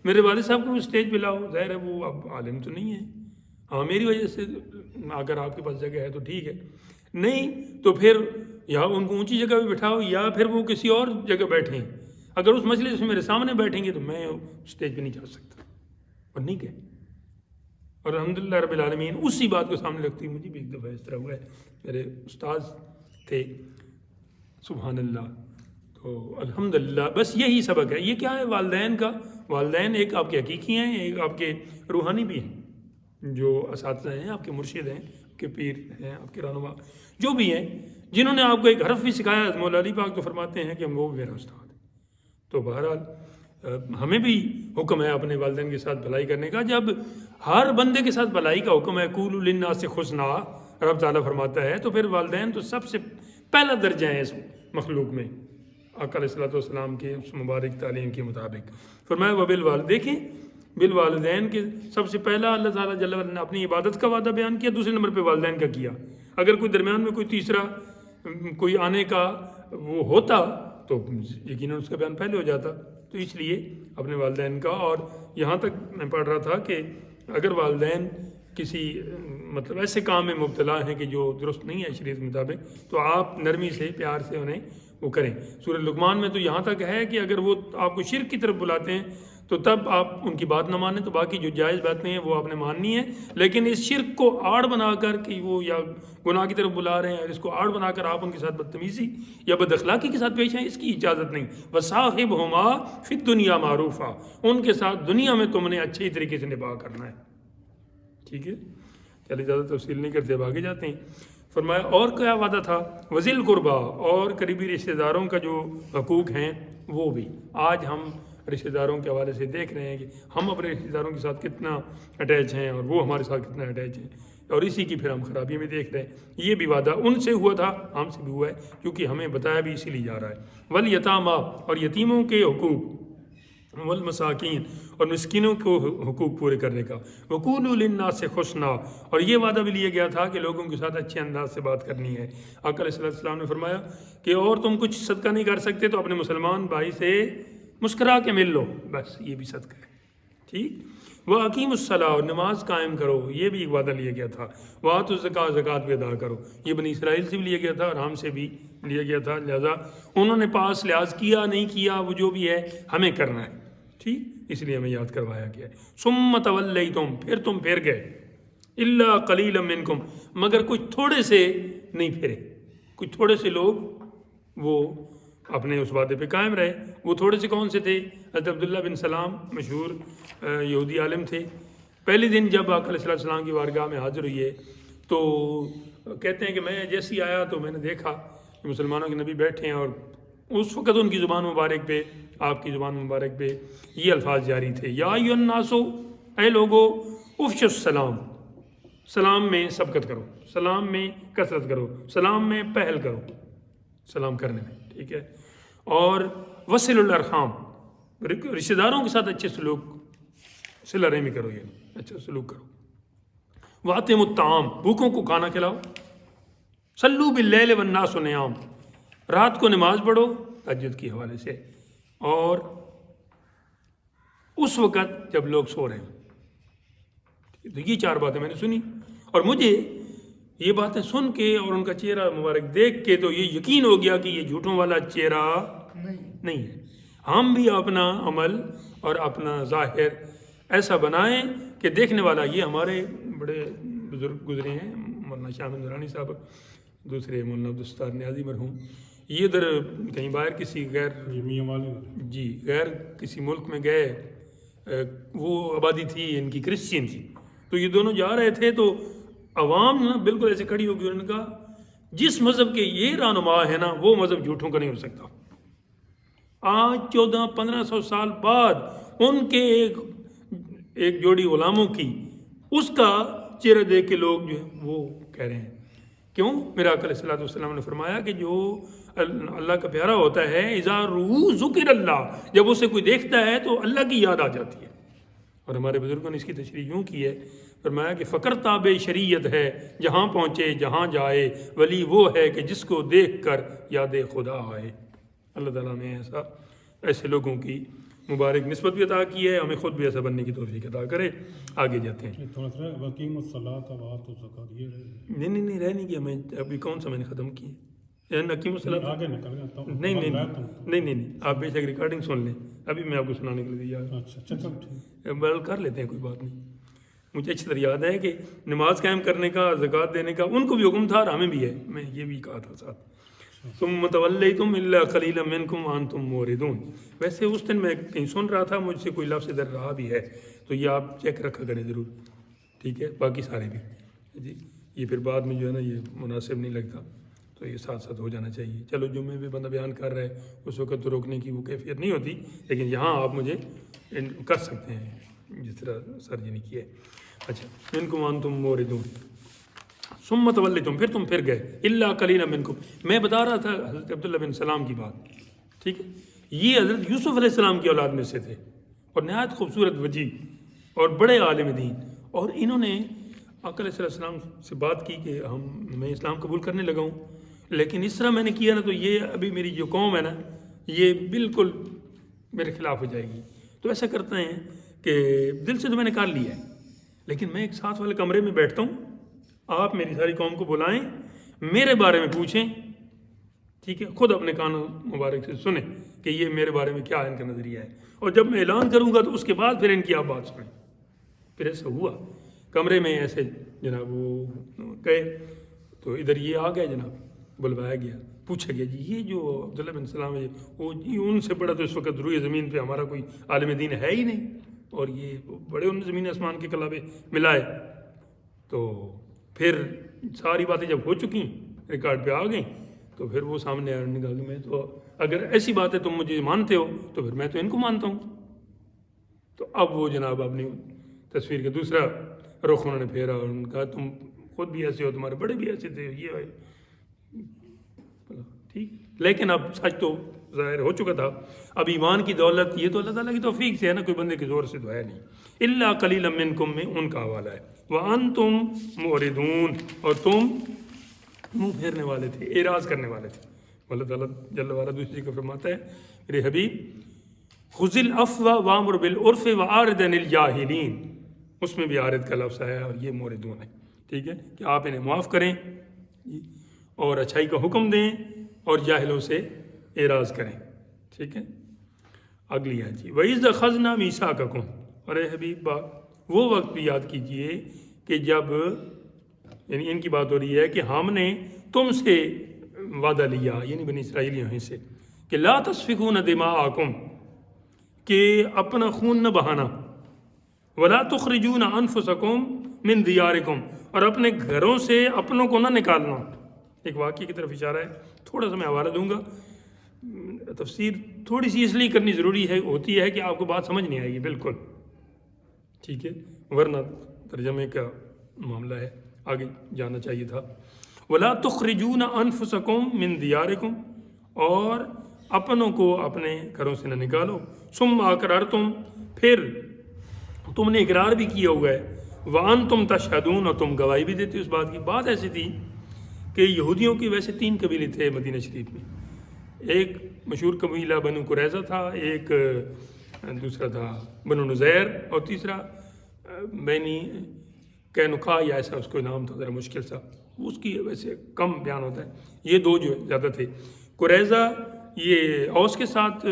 میرے والد صاحب کو اسٹیج پہ لاؤ، ظاہر ہے وہ اب عالم تو نہیں ہے، ہاں میری وجہ سے اگر آپ کے پاس جگہ ہے تو ٹھیک ہے، نہیں تو پھر یا ان کو اونچی جگہ پہ بٹھاؤ یا پھر وہ کسی اور جگہ بیٹھیں۔ اگر اس مجلس میں میرے سامنے بیٹھیں گے تو میں اسٹیج پہ نہیں جا سکتا، اور نہیں کہ اور الحمدللہ رب العالمین اسی بات کو سامنے رکھتی مجھے بھی ایک دفعہ اس طرح ہوا ہے، میرے استاذ تھے سبحان اللہ، تو الحمدللہ بس یہی سبق ہے۔ یہ کیا ہے والدین کا، والدین ایک آپ کے حقیقی ہیں، ایک آپ کے روحانی بھی ہیں، جو اساتذہ ہیں، آپ کے مرشد ہیں، آپ کے پیر ہیں، آپ کے رہنما جو بھی ہیں، جنہوں نے آپ کو ایک حرف بھی سکھایا۔ مولا علی پاک تو فرماتے ہیں کہ وہ میرا استاد ہے۔ تو بہرحال ہمیں بھی حکم ہے اپنے والدین کے ساتھ بھلائی کرنے کا۔ جب ہر بندے کے ساتھ بھلائی کا حکم ہے، قولوا للناس حسنا، رب تعالیٰ فرماتا ہے، تو پھر والدین تو سب سے پہلا درجہ ہیں اس مخلوق میں، آقا علیہ الصلوۃ والسلام کے اس مبارک تعلیم کے مطابق۔ فرمایا وبالوالد، دیکھیں بالوالدین کے سب سے پہلا اللہ تعالیٰ جل وعلا نے اپنی عبادت کا وعدہ بیان کیا، دوسرے نمبر پہ والدین کا کیا۔ اگر کوئی درمیان میں کوئی تیسرا کوئی آنے کا وہ ہوتا تو یقیناً اس کا بیان پہلے ہو جاتا۔ تو اس لیے اپنے والدین کا، اور یہاں تک میں پڑھ رہا تھا کہ اگر والدین کسی مطلب ایسے کام میں مبتلا ہیں کہ جو درست نہیں ہے شریعت کے مطابق، تو آپ نرمی سے پیار سے انہیں وہ کریں۔ سورہ لقمان میں تو یہاں تک ہے کہ اگر وہ آپ کو شرک کی طرف بلاتے ہیں تو تب آپ ان کی بات نہ مانیں، تو باقی جو جائز باتیں ہیں وہ آپ نے ماننی ہیں، لیکن اس شرک کو آڑ بنا کر کہ وہ یا گناہ کی طرف بلا رہے ہیں، اور اس کو آڑ بنا کر آپ ان کے ساتھ بدتمیزی یا بد اخلاقی کے ساتھ پیش آئیں، اس کی اجازت نہیں۔ وَصَاحِبْهُمَا فِي الدُّنْيَا مَعْرُوفًا، ان کے ساتھ دنیا میں تم نے اچھے طریقے سے نباہ کرنا ہے۔ ٹھیک ہے، چلیے زیادہ تفصیل نہیں کرتے، اب آگے جاتے ہیں۔ فرمایا اور کیا وعدہ تھا، وذی القربیٰ، اور قریبی رشتہ داروں کا جو حقوق ہیں وہ بھی۔ آج ہم رشتہ داروں کے حوالے سے دیکھ رہے ہیں کہ ہم اپنے رشتہ داروں کے ساتھ کتنا اٹیچ ہیں اور وہ ہمارے ساتھ کتنا اٹیچ ہیں، اور اسی کی پھر ہم خرابی میں دیکھ رہے ہیں۔ یہ بھی وعدہ ان سے ہوا تھا، ہم سے بھی ہوا ہے، کیونکہ ہمیں بتایا بھی اسی لیے جا رہا ہے۔ والیتامیٰ، اور یتیموں کے حقوق، والمساکین، اور مسکینوں کو حقوق پورے کرنے کا۔ وقولوا للناس حسنا، اور یہ وعدہ بھی لیا گیا تھا کہ لوگوں کے ساتھ اچھے انداز سے بات کرنی ہے۔ آقا علیہ السلام نے فرمایا کہ اور تم کچھ صدقہ نہیں کر سکتے تو اپنے مسلمان بھائی سے مسکرا کے مل لو، بس یہ بھی صدقہ ہے۔ ٹھیک، وَأَقِیمُوا الصَّلَاةَ، اور نماز قائم کرو، یہ بھی ایک وعدہ لیا گیا تھا۔ وَآتُوا الزَّکاۃ، زکوٰۃ بھی ادا کرو، یہ بنی اسرائیل سے بھی لیا گیا تھا اور ہم سے بھی لیا گیا تھا، لہذا انہوں نے پاس لحاظ کیا نہیں کیا، وہ جو بھی ہے ہمیں کرنا ہے۔ ٹھیک، اس لیے ہمیں یاد کروایا گیا ہے۔ ثُمَّ تَوَلَّیْتُمْ، پھر تم پھر گئے، إِلَّا قَلِيلًا مِّنْکُمْ، مگر کچھ تھوڑے سے نہیں پھرے، کچھ تھوڑے سے لوگ وہ اپنے اس وعدے پہ قائم رہے۔ وہ تھوڑے سے کون سے تھے؟ حضرت عبداللہ بن سلام مشہور یہودی عالم تھے۔ پہلے دن جب آقا علیہ السلام کی بارگاہ میں حاضر ہوئے تو کہتے ہیں کہ میں جیسے ہی آیا تو میں نے دیکھا کہ مسلمانوں کے نبی بیٹھے ہیں، اور اس وقت ان کی زبان مبارک پہ، آپ کی زبان مبارک پہ یہ الفاظ جاری تھے، یا ایھا الناس، اے لوگو، افشوا السلام، سلام میں سبقت کرو، سلام میں کثرت کرو، سلام میں پہل کرو، سلام کرنے میں، ٹھیک ہے۔ اور وصلوا الارحام، رشتہ داروں کے ساتھ اچھے سلوک، صلہ رحمی کرو، یہ اچھا سلوک کرو۔ وَأَطْعِمُوا الطَّعَامَ، بھوکوں کو کھانا کھلاؤ۔ صلوا باللیل والناس نِیام، رات کو نماز پڑھو تہجد کے حوالے سے، اور اس وقت جب لوگ سو رہے ہیں۔ تو یہ چار باتیں میں نے سنی، اور مجھے یہ باتیں سن کے اور ان کا چہرہ مبارک دیکھ کے تو یہ یقین ہو گیا کہ یہ جھوٹوں والا چہرہ نہیں ہے۔ ہم بھی اپنا عمل اور اپنا ظاہر ایسا بنائیں کہ دیکھنے والا، یہ ہمارے بڑے بزرگ گزرے ہیں، مولانا شاہ احمد نورانی صاحب، دوسرے مولانا عبدالستار نیازی مرحوم، یہ ادھر کہیں باہر کسی غیر کسی ملک میں گئے، وہ آبادی تھی ان کی کرسچین تھی، تو یہ دونوں جا رہے تھے تو عوام نا بالکل ایسے کھڑی ہو گئی، انہوں نے کہا جس مذہب کے یہ رہنما ہے نا وہ مذہب جھوٹوں کا نہیں ہو سکتا۔ آج 1400-1500 سال بعد ان کے ایک جوڑی غلاموں کی اس کا چہرہ دیکھ کے لوگ جو ہے وہ کہہ رہے ہیں، کیوں؟ میرا آقا علیہ الصلوۃ والسلام نے فرمایا کہ جو اللہ کا پیارا ہوتا ہے، اذا رؤوا ذکر اللہ، جب اسے کوئی دیکھتا ہے تو اللہ کی یاد آ جاتی ہے۔ اور ہمارے بزرگوں نے اس کی تشریح یوں کی ہے، فرمایا کہ فقر تاب شریعت ہے، جہاں پہنچے جہاں جائے، ولی وہ ہے کہ جس کو دیکھ کر یاد خدا آئے۔ اللہ تعالیٰ میں ایسا ایسے لوگوں کی مبارک نسبت بھی عطا کی ہے، ہمیں خود بھی ایسا بننے کی توفیق عطا کرے. آگے جاتے ہیں. یہ تھوڑا سا وقیم الصلاۃ وآتوا الزکوٰۃ یہ نہیں رہ نہیں گیا. میں ابھی کون سا میں نے ختم کیا نقیم الصلاۃ. آگے نکل گیا. نہیں آپ بے شک ریکارڈنگ سن لیں. ابھی میں آپ کو سنانے کے لیے تیار. اچھا ٹھیک. بل کر لیتے ہیں، کوئی بات نہیں. مجھے اچھی طرح یاد ہے کہ نماز قائم کرنے کا، زکوٰۃ دینے کا ان کو بھی حکم تھا اور ہمیں بھی ہے. میں یہ بھی کہا تھا ساتھ. ثم تولیتم الا قلیلا منکم وانتم موردون. ویسے اس دن میں کہیں سن رہا تھا، مجھ سے کوئی لفظ ادھر رہا بھی ہے تو یہ آپ چیک رکھا کریں ضرور. ٹھیک ہے، باقی سارے بھی جی. یہ پھر بعد میں جو ہے نا یہ مناسب نہیں لگتا، تو یہ ساتھ ساتھ ہو جانا چاہیے. چلو جمعے میں بندہ بیان کر رہا ہے اس وقت تو روکنے کی وہ کیفیت نہیں ہوتی، لیکن یہاں آپ مجھے کر سکتے ہیں جس طرح سر جی نے کیا ہے. اچھا، منکم وانتم موردون ثم تولیتم، پھر تم پھر گئے. الا قلیلا منکم، میں بتا رہا تھا حضرت عبداللہ بن سلام کی بات. ٹھیک ہے، یہ حضرت یوسف علیہ السلام کی اولاد میں سے تھے اور نہایت خوبصورت وجیح اور بڑے عالم دین. اور انہوں نے آقا علیہ السلام سے بات کی کہ میں اسلام قبول کرنے لگا ہوں، لیکن اس طرح میں نے کیا نا تو یہ ابھی میری جو قوم ہے نا یہ بالکل میرے خلاف ہو جائے گی. تو ایسا کرتے ہیں کہ دل سے تو میں نے کر لیا ہے، لیکن میں ایک ساتھ والے کمرے میں بیٹھتا ہوں، آپ میری ساری قوم کو بلائیں، میرے بارے میں پوچھیں. ٹھیک ہے، خود اپنے کانوں مبارک سے سنیں کہ یہ میرے بارے میں کیا ان کا نظریہ ہے، اور جب میں اعلان کروں گا تو اس کے بعد پھر ان کی آپ بات سنیں. پھر ایسا ہوا کمرے میں ایسے جناب وہ گئے تو ادھر یہ آ گئے جناب، بلوایا گیا، پوچھا گیا جی یہ جو عبداللہ بن سلام ہے وہ جی ان سے بڑا تو اس وقت روئے زمین پہ ہمارا کوئی عالم دین ہے ہی نہیں، اور یہ بڑے ان زمین آسمان کے کلابے ملائے. تو پھر ساری باتیں جب ہو چکی ریکارڈ پہ آ گئیں تو پھر وہ سامنے آنے کہا کہ میں تو اگر ایسی بات ہے تم مجھے مانتے ہو تو پھر میں تو ان کو مانتا ہوں. تو اب وہ جناب اپنی تصویر کا دوسرا رخ انہوں نے پھیرا اور انہوں نے کہا تم خود بھی ایسے ہو، تمہارے بڑے بھی ایسے تھے، یہ ہے ٹھیک. لیکن اب سچ تو ظاہر ہو چکا تھا. اب ایمان کی دولت یہ تو اللہ تعالیٰ کی توفیق سے ہے نا، کوئی بندے کے زور سے تو ہے نہیں. الا قلیلا منکم میں ان کا حوالہ ہے. وانتم موردون، اور تم منہ پھیرنے والے تھے، اعراض کرنے والے تھے. اللہ تعالیٰ جل وعلا دوسری جگہ فرماتا ہے میرے حبیب خذ العفو وامر بالعرف واعرض عن الجاہلین، اس میں بھی عارض کا لفظ ہے اور یہ موردون ہے. ٹھیک ہے کہ آپ انہیں معاف کریں اور اچھائی کا حکم دیں اور جاہلوں سے اعراض کریں. ٹھیک ہے، اگلی ہے جی وَإِذْ أَخَذْنَا مِيثَاقَكُمْ. اور اے حبیب وہ وقت بھی یاد کیجئے کہ جب یعنی ان کی بات ہو رہی ہے کہ ہم نے تم سے وعدہ لیا، یعنی بنی اسرائیلیوں سے، کہ لا تسفکون دماءکم، کہ اپنا خون نہ بہانا، ولا تخرجون انفسکم من دیارکم، اور اپنے گھروں سے اپنوں کو نہ نکالنا. ایک واقعے کی طرف اشارہ ہے، تھوڑا سا میں حوالہ دوں گا. تفسیر تھوڑی سی اس لیے کرنی ضروری ہوتی ہے کہ آپ کو بات سمجھ نہیں آئے گی بالکل. ٹھیک ہے، ورنہ ترجمے کا معاملہ ہے، آگے جانا چاہیے تھا. ولا تخرجون انفسکم من دیارکم، اور اپنوں کو اپنے گھروں سے نہ نکالو. ثم اقررتم، پھر تم نے اقرار بھی کیا ہوا ہے. وانتم تشہدون، اور تم گواہی بھی دیتے اس بات کی. بات ایسی تھی کہ یہودیوں کی ویسے 3 قبیلے تھے مدینہ شریف میں. ایک مشہور قبیلہ بنو قریظہ تھا، ایک دوسرا تھا بنو نذیر، اور تیسرا بنی قینقاع یا ایسا اس کو نام تھا، ذرا مشکل سا، اس کی ویسے کم بیان ہوتا ہے. یہ 2 جو زیادہ تھے. قریظہ یہ اوس کے ساتھ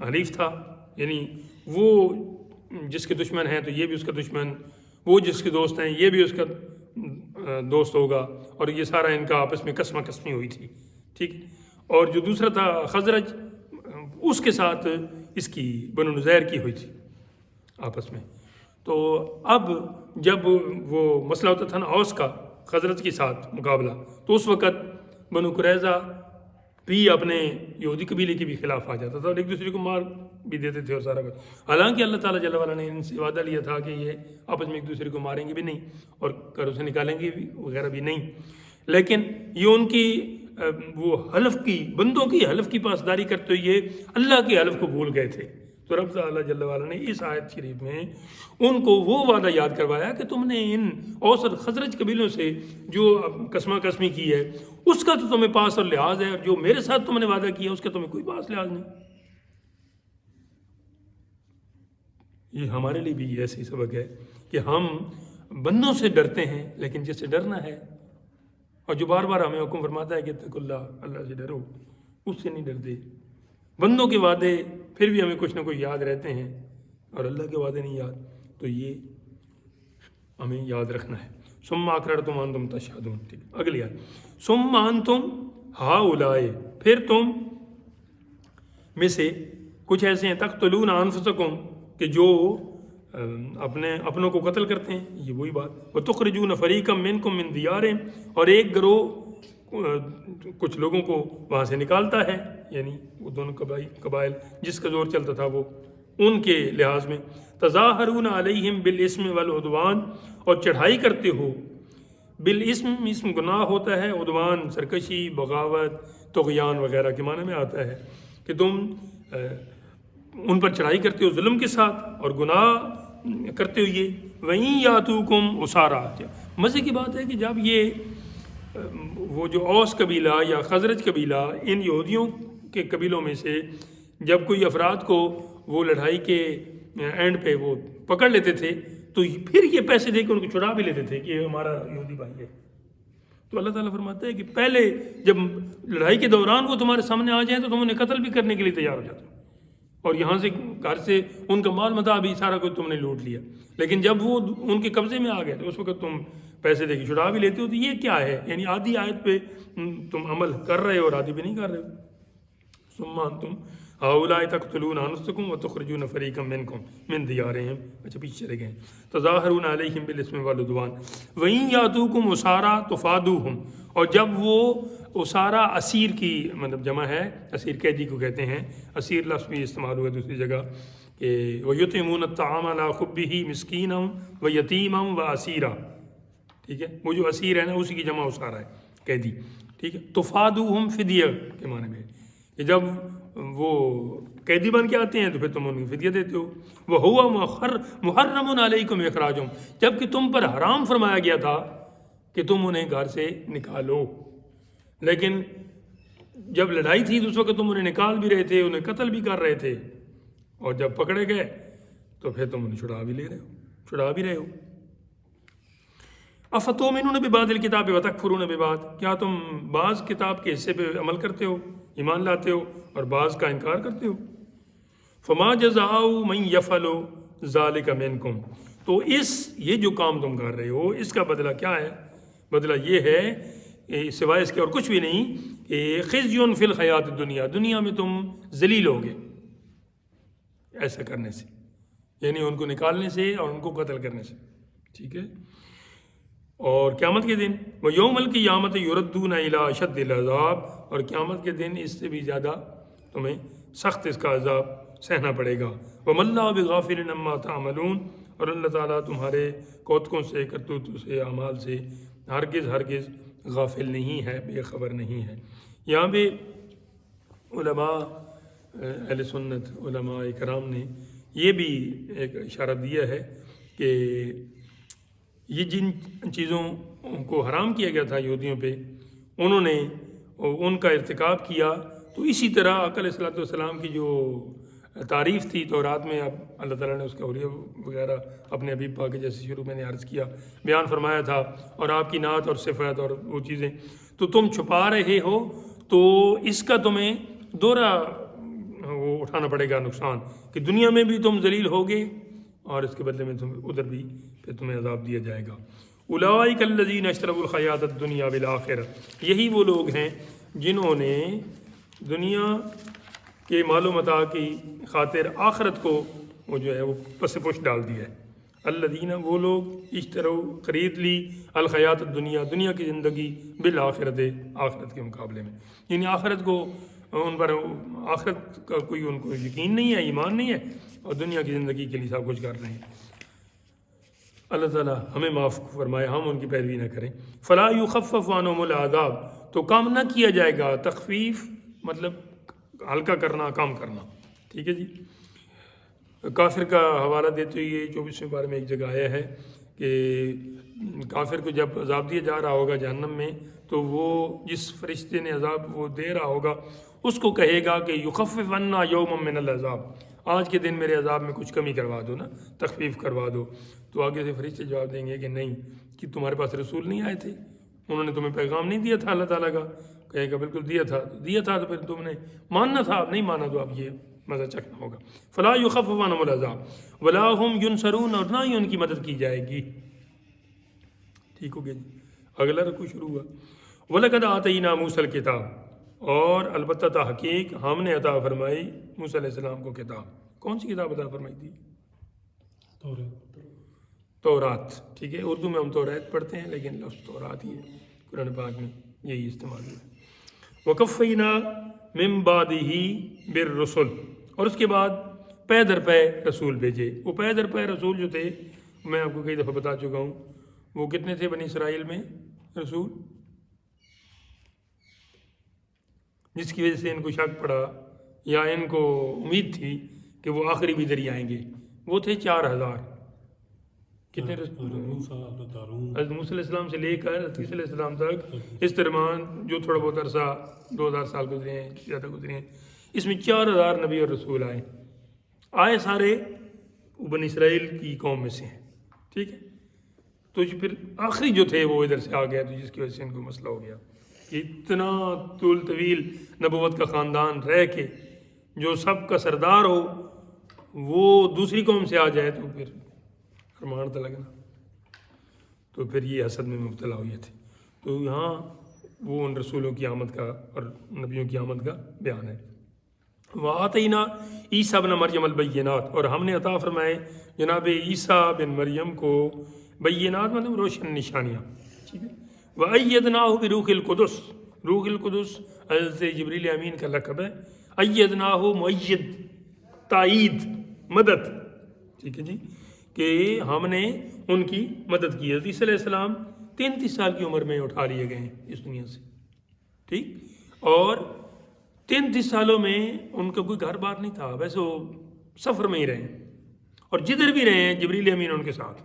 حلیف تھا، یعنی وہ جس کے دشمن ہیں تو یہ بھی اس کا دشمن، وہ جس کے دوست ہیں یہ بھی اس کا دوست ہوگا، اور یہ سارا ان کا آپس میں قسمہ قسمی ہوئی تھی. ٹھیک. اور جو دوسرا تھا خزرج، اس کے ساتھ اس کی بنو نذیر کی ہوئی تھی آپس میں. تو اب جب وہ مسئلہ ہوتا تھا نا اوس کا خزرج کے ساتھ مقابلہ، تو اس وقت بنو قریظہ بھی اپنے یہودی قبیلے کے بھی خلاف آ جاتا تھا اور ایک دوسرے کو مار بھی دیتے تھے اور سارا کچھ. حالانکہ اللہ تعالیٰ جل وعلا نے ان سے وعدہ لیا تھا کہ یہ آپس میں ایک دوسرے کو ماریں گے بھی نہیں اور گھروں سے نکالیں گے بھی وغیرہ بھی نہیں. لیکن یہ ان کی وہ حلف کی، بندوں کی حلف کی پاسداری کرتے ہوئے اللہ کے حلف کو بھول گئے تھے. تو رب تعالیٰ جل وعلا نے اس آیت شریف میں ان کو وہ وعدہ یاد کروایا کہ تم نے ان اوس اور خزرج قبیلوں سے جو قسمہ قسمی کی ہے اس کا تو تمہیں پاس اور لحاظ ہے، اور جو میرے ساتھ تم نے وعدہ کیا اس کا تمہیں کوئی پاس لحاظ نہیں. یہ ہمارے لیے بھی ایسے ہی سبق ہے کہ ہم بندوں سے ڈرتے ہیں لیکن جس سے ڈرنا ہے اور جو بار بار ہمیں حکم فرماتا ہے کہ اتقوا اللہ، اللہ سے ڈرو، اس سے نہیں ڈرتے۔ بندوں کے وعدے پھر بھی ہمیں کچھ نہ کچھ یاد رہتے ہیں اور اللہ کے وعدے نہیں یاد، تو یہ ہمیں یاد رکھنا ہے۔ ثم اقررتم وانتم تشہدون، ٹھیک ہے، اگلی آیت، ثم انتم ہؤلاء، پھر تم میں سے کچھ ایسے ہیں تقتلون انفسکم کہ جو اپنوں کو قتل کرتے ہیں، یہ وہی بات، وتخرجون فریقا منکم من دیارہم، اور ایک گروہ کچھ لوگوں کو وہاں سے نکالتا ہے، یعنی وہ دونوں قبائل جس کا زور چلتا تھا وہ ان کے لحاظ میں، تظاہرون علیہم بالاسم والعدوان، اور چڑھائی کرتے ہو، بالاسم، اسم گناہ ہوتا ہے، عدوان سرکشی، بغاوت، طغیان وغیرہ کے معنی میں آتا ہے کہ تم ان پر چڑھائی کرتے ہو ظلم کے ساتھ اور گناہ کرتے ہوئے، وہیں یاتوکم اسارا۔ مزے کی بات ہے کہ جب یہ وہ جو اوس قبیلہ یا خزرج قبیلہ ان یہودیوں کے قبیلوں میں سے جب کوئی افراد کو وہ لڑائی کے اینڈ پہ وہ پکڑ لیتے تھے تو پھر یہ پیسے دے کے ان کو چھڑا بھی لیتے تھے کہ یہ ہمارا یہودی بھائی ہے۔ تو اللہ تعالیٰ فرماتا ہے کہ پہلے جب لڑائی کے دوران وہ تمہارے سامنے آ جائیں تو تم انہیں قتل بھی کرنے کے لیے تیار ہو جاتے ہو، اور یہاں سے گھر سے ان کا مال متاع بھی سارا کچھ تم نے لوٹ لیا، لیکن جب وہ ان کے قبضے میں آ گئے تو اس وقت تم پیسے دے کے چھڑا بھی لیتے ہو۔ تو یہ کیا ہے؟ یعنی آدھی آیت پہ تم عمل کر رہے ہو اور آدھی پہ نہیں کر رہے ہو۔ ثم انتم ہؤلاء تقتلون انفسکم وتخرجون فریقا منکم من دیارہم، اچھا پیچھے چلے گئے، تظاہرون علیہم بالاسم والعدوان، وإن یاتوکم اسارا تفادوہم، اور جب وہ اسارا اسیر کی مطلب جمع ہے، اسیر قیدی کو کہتے ہیں، اسیر لفظ بھی استعمال ہوا دوسری جگہ کہ وَيُطْعِمُونَ الطَّعَامَ عَلَىٰ خُبِّهِ مِسْكِينًا وَيَتِيمًا وَأَسِيرًا، ٹھیک ہے، وہ جو اسیر ہے نا اسی کی جمع اسارا ہے، قیدی، ٹھیک ہے۔ تفادوہم فدیہ کے معنی میں کہ جب وہ قیدی بن کے آتے ہیں تو پھر تم ان کو فدیہ دیتے ہو۔ وَهُوَ مُحَرَّمٌ عَلَيْكُمْ إِخْرَاجُهُمْ، جب کہ تم پر حرام فرمایا گیا تھا کہ تم انہیں گھر سے نکالو، لیکن جب لڑائی تھی تو اس وقت تم انہیں نکال بھی رہے تھے، انہیں قتل بھی کر رہے تھے، اور جب پکڑے گئے تو پھر تم انہیں چھڑا بھی لے رہے ہو، چھڑا بھی رہے ہو۔ افتؤمنون ببعض الکتاب وتکفرون ببعض، کیا تم بعض کتاب کے حصے پہ عمل کرتے ہو، ایمان لاتے ہو، اور بعض کا انکار کرتے ہو۔ فما جزاء من یفعل ذلک منکم، تو یہ جو کام تم کر رہے ہو اس کا بدلہ کیا ہے؟ بدلہ یہ ہے سوائے اس کے اور کچھ بھی نہیں کہ خزی فی الحیات الدنیا، دنیا میں تم ذلیل ہوگے ایسا کرنے سے، یعنی ان کو نکالنے سے اور ان کو قتل کرنے سے، ٹھیک ہے۔ اور قیامت کے دن وَيَوْمَ الْقِيَامَةِ يُرَدُّونَ إِلَىٰ أَشَدِّ الْعَذَابِ، اور قیامت کے دن اس سے بھی زیادہ تمہیں سخت اس کا عذاب سہنا پڑے گا۔ وَمَا اللَّهُ بِغَافِلٍ عَمَّا تَعْمَلُونَ، اور اللہ تعالیٰ تمہارے کوتکوں سے، کرتوتوں سے، اعمال سے ہرگز غافل نہیں ہے، بے خبر نہیں ہے۔ یہاں پہ علماء اہل سنت، علماء کرام نے یہ بھی ایک اشارہ دیا ہے کہ یہ جن چیزوں کو حرام کیا گیا تھا یہودیوں پہ، انہوں نے ان کا ارتکاب کیا، تو اسی طرح آقا علیہ الصلوۃ والسلام کی جو تعریف تھی تورات میں، اب اللہ تعالیٰ نے اس کا اولیاء وغیرہ اپنے حبیب پاک کے جیسے شروع میں نے عرض کیا بیان فرمایا تھا، اور آپ کی نعت اور صفات اور وہ چیزیں تو تم چھپا رہے ہو، تو اس کا تمہیں دوہرا وہ اٹھانا پڑے گا نقصان کہ دنیا میں بھی تم ذلیل ہوگے اور اس کے بدلے میں تم ادھر بھی پھر تمہیں عذاب دیا جائے گا۔ اولئک الذین اشتروا الحیاۃ الدنیا بالآخرہ، یہی وہ لوگ ہیں جنہوں نے دنیا کے مال و متاع کی خاطر آخرت کو وہ جو ہے وہ پس پش ڈال دیا ہے۔ الذین، وہ لوگ اشتروا خرید لی الحیات الدنیا، دنیا کی زندگی بالآخرت، آخرت کے مقابلے میں، یعنی آخرت کو ان پر آخرت کا کوئی ان کو یقین نہیں ہے، ایمان نہیں ہے، اور دنیا کی زندگی کے لیے سب کچھ کر رہے ہیں۔ اللہ تعالیٰ ہمیں معاف فرمائے، ہم ان کی پیروی نہ کریں۔ فلا یخفف عنہم العذاب، تو کم نہ کیا جائے گا، تخفیف مطلب ہلکا کرنا، کام کرنا، ٹھیک ہے جی۔ کافر کا حوالہ دیتے ہوئے 24ویں بارے میں ایک جگہ آیا ہے کہ کافر کو جب عذاب دیا جا رہا ہوگا جہنم میں، تو وہ جس فرشتے نے عذاب وہ دے رہا ہوگا اس کو کہے گا کہ یخفف عنا یوما من العذاب، آج کے دن میرے عذاب میں کچھ کمی کروا دو نا، تخفیف کروا دو. تو آگے سے فرشتے جواب دیں گے کہ نہیں، کہ تمہارے پاس رسول نہیں آئے تھے، انہوں نے تمہیں پیغام نہیں دیا تھا اللہ تعالیٰ کا؟ کہے گا بالکل دیا تھا تو پھر تم نے ماننا تھا، اب نہیں مانا تو اب یہ مزہ چکھنا ہوگا. فلا یخفف عنہم العذاب ولا هم ینصرون، اور نہ ہی ان کی مدد کی جائے گی. ٹھیک ہو گیا جی. اگلا رکوع شروع ہوا. وَلَقَدْ آتَيْنَا مُوسَى الْكِتَابَ، اور البتہ تحقیق ہم نے عطا فرمائی موسیٰ علیہ السلام کو کتاب. کون سی کتاب عطا فرمائی تھی؟ تورات. ٹھیک ہے، اردو میں ہم تورات پڑھتے ہیں لیکن لفظ تورات ہی ہے، قرآن پاک میں یہی استعمال ہوا. وَقَفَّيْنَا مِن بَعْدِهِ بِالرُّسُلِ، اور اس کے بعد پے در پے رسول بھیجے. وہ پے در پے رسول جو تھے میں آپ کو کئی دفعہ بتا چکا ہوں، وہ کتنے تھے بنی اسرائیل میں رسول، جس کی وجہ سے ان کو شک پڑا یا ان کو امید تھی کہ وہ آخری بھی ذریعہ آئیں گے. وہ تھے 4000. کتنے رسول؟ حضرت موسیٰ علیہ السلام سے لے کر حضرت عیسیٰ علیہ السلام تک، اس درمیان جو تھوڑا بہت عرصہ 2000 سال گزرے ہیں، زیادہ گزرے ہیں، اس میں 4000 نبی اور رسول آئے سارے بنی اسرائیل کی قوم میں سے ہیں. ٹھیک ہے، تو پھر آخری جو تھے وہ ادھر سے آ گیا، تو جس کی وجہ سے ان کو مسئلہ ہو گیا کہ اتنا طویل نبوت کا خاندان رہ کے جو سب کا سردار ہو وہ دوسری قوم سے آ جائے تو پھر ارمان تو لگنا. تو پھر یہ حسد میں مبتلا ہوئے تھے. تو یہاں وہ ان رسولوں کی آمد کا اور نبیوں کی آمد کا بیان ہے. وَآتَيْنَا عیسیٰ ابن مریم البینات، اور ہم نے عطا فرمائے جناب عیسیٰ بن مریم کو بینات، مطلب روشن نشانیاں. ٹھیک ہے. وَأَيَّدْنَاهُ بِرُوحِ الْقُدُسِ، روح القدس حضرت جبریل امین کا لقب ہے. ایدناہ مؤید، تائید، مدد. ٹھیک ہے جی، کہ ہم نے ان کی مدد کی. حضرت عیسیٰ علیہ السلام 33 سال کی عمر میں اٹھا لیے گئے ہیں اس دنیا سے. ٹھیک، اور 33 سالوں میں ان کا کوئی گھر بار نہیں تھا، ویسے وہ سفر میں ہی رہے ہیں، اور جدھر بھی رہے ہیں جبریل امین ان کے ساتھ.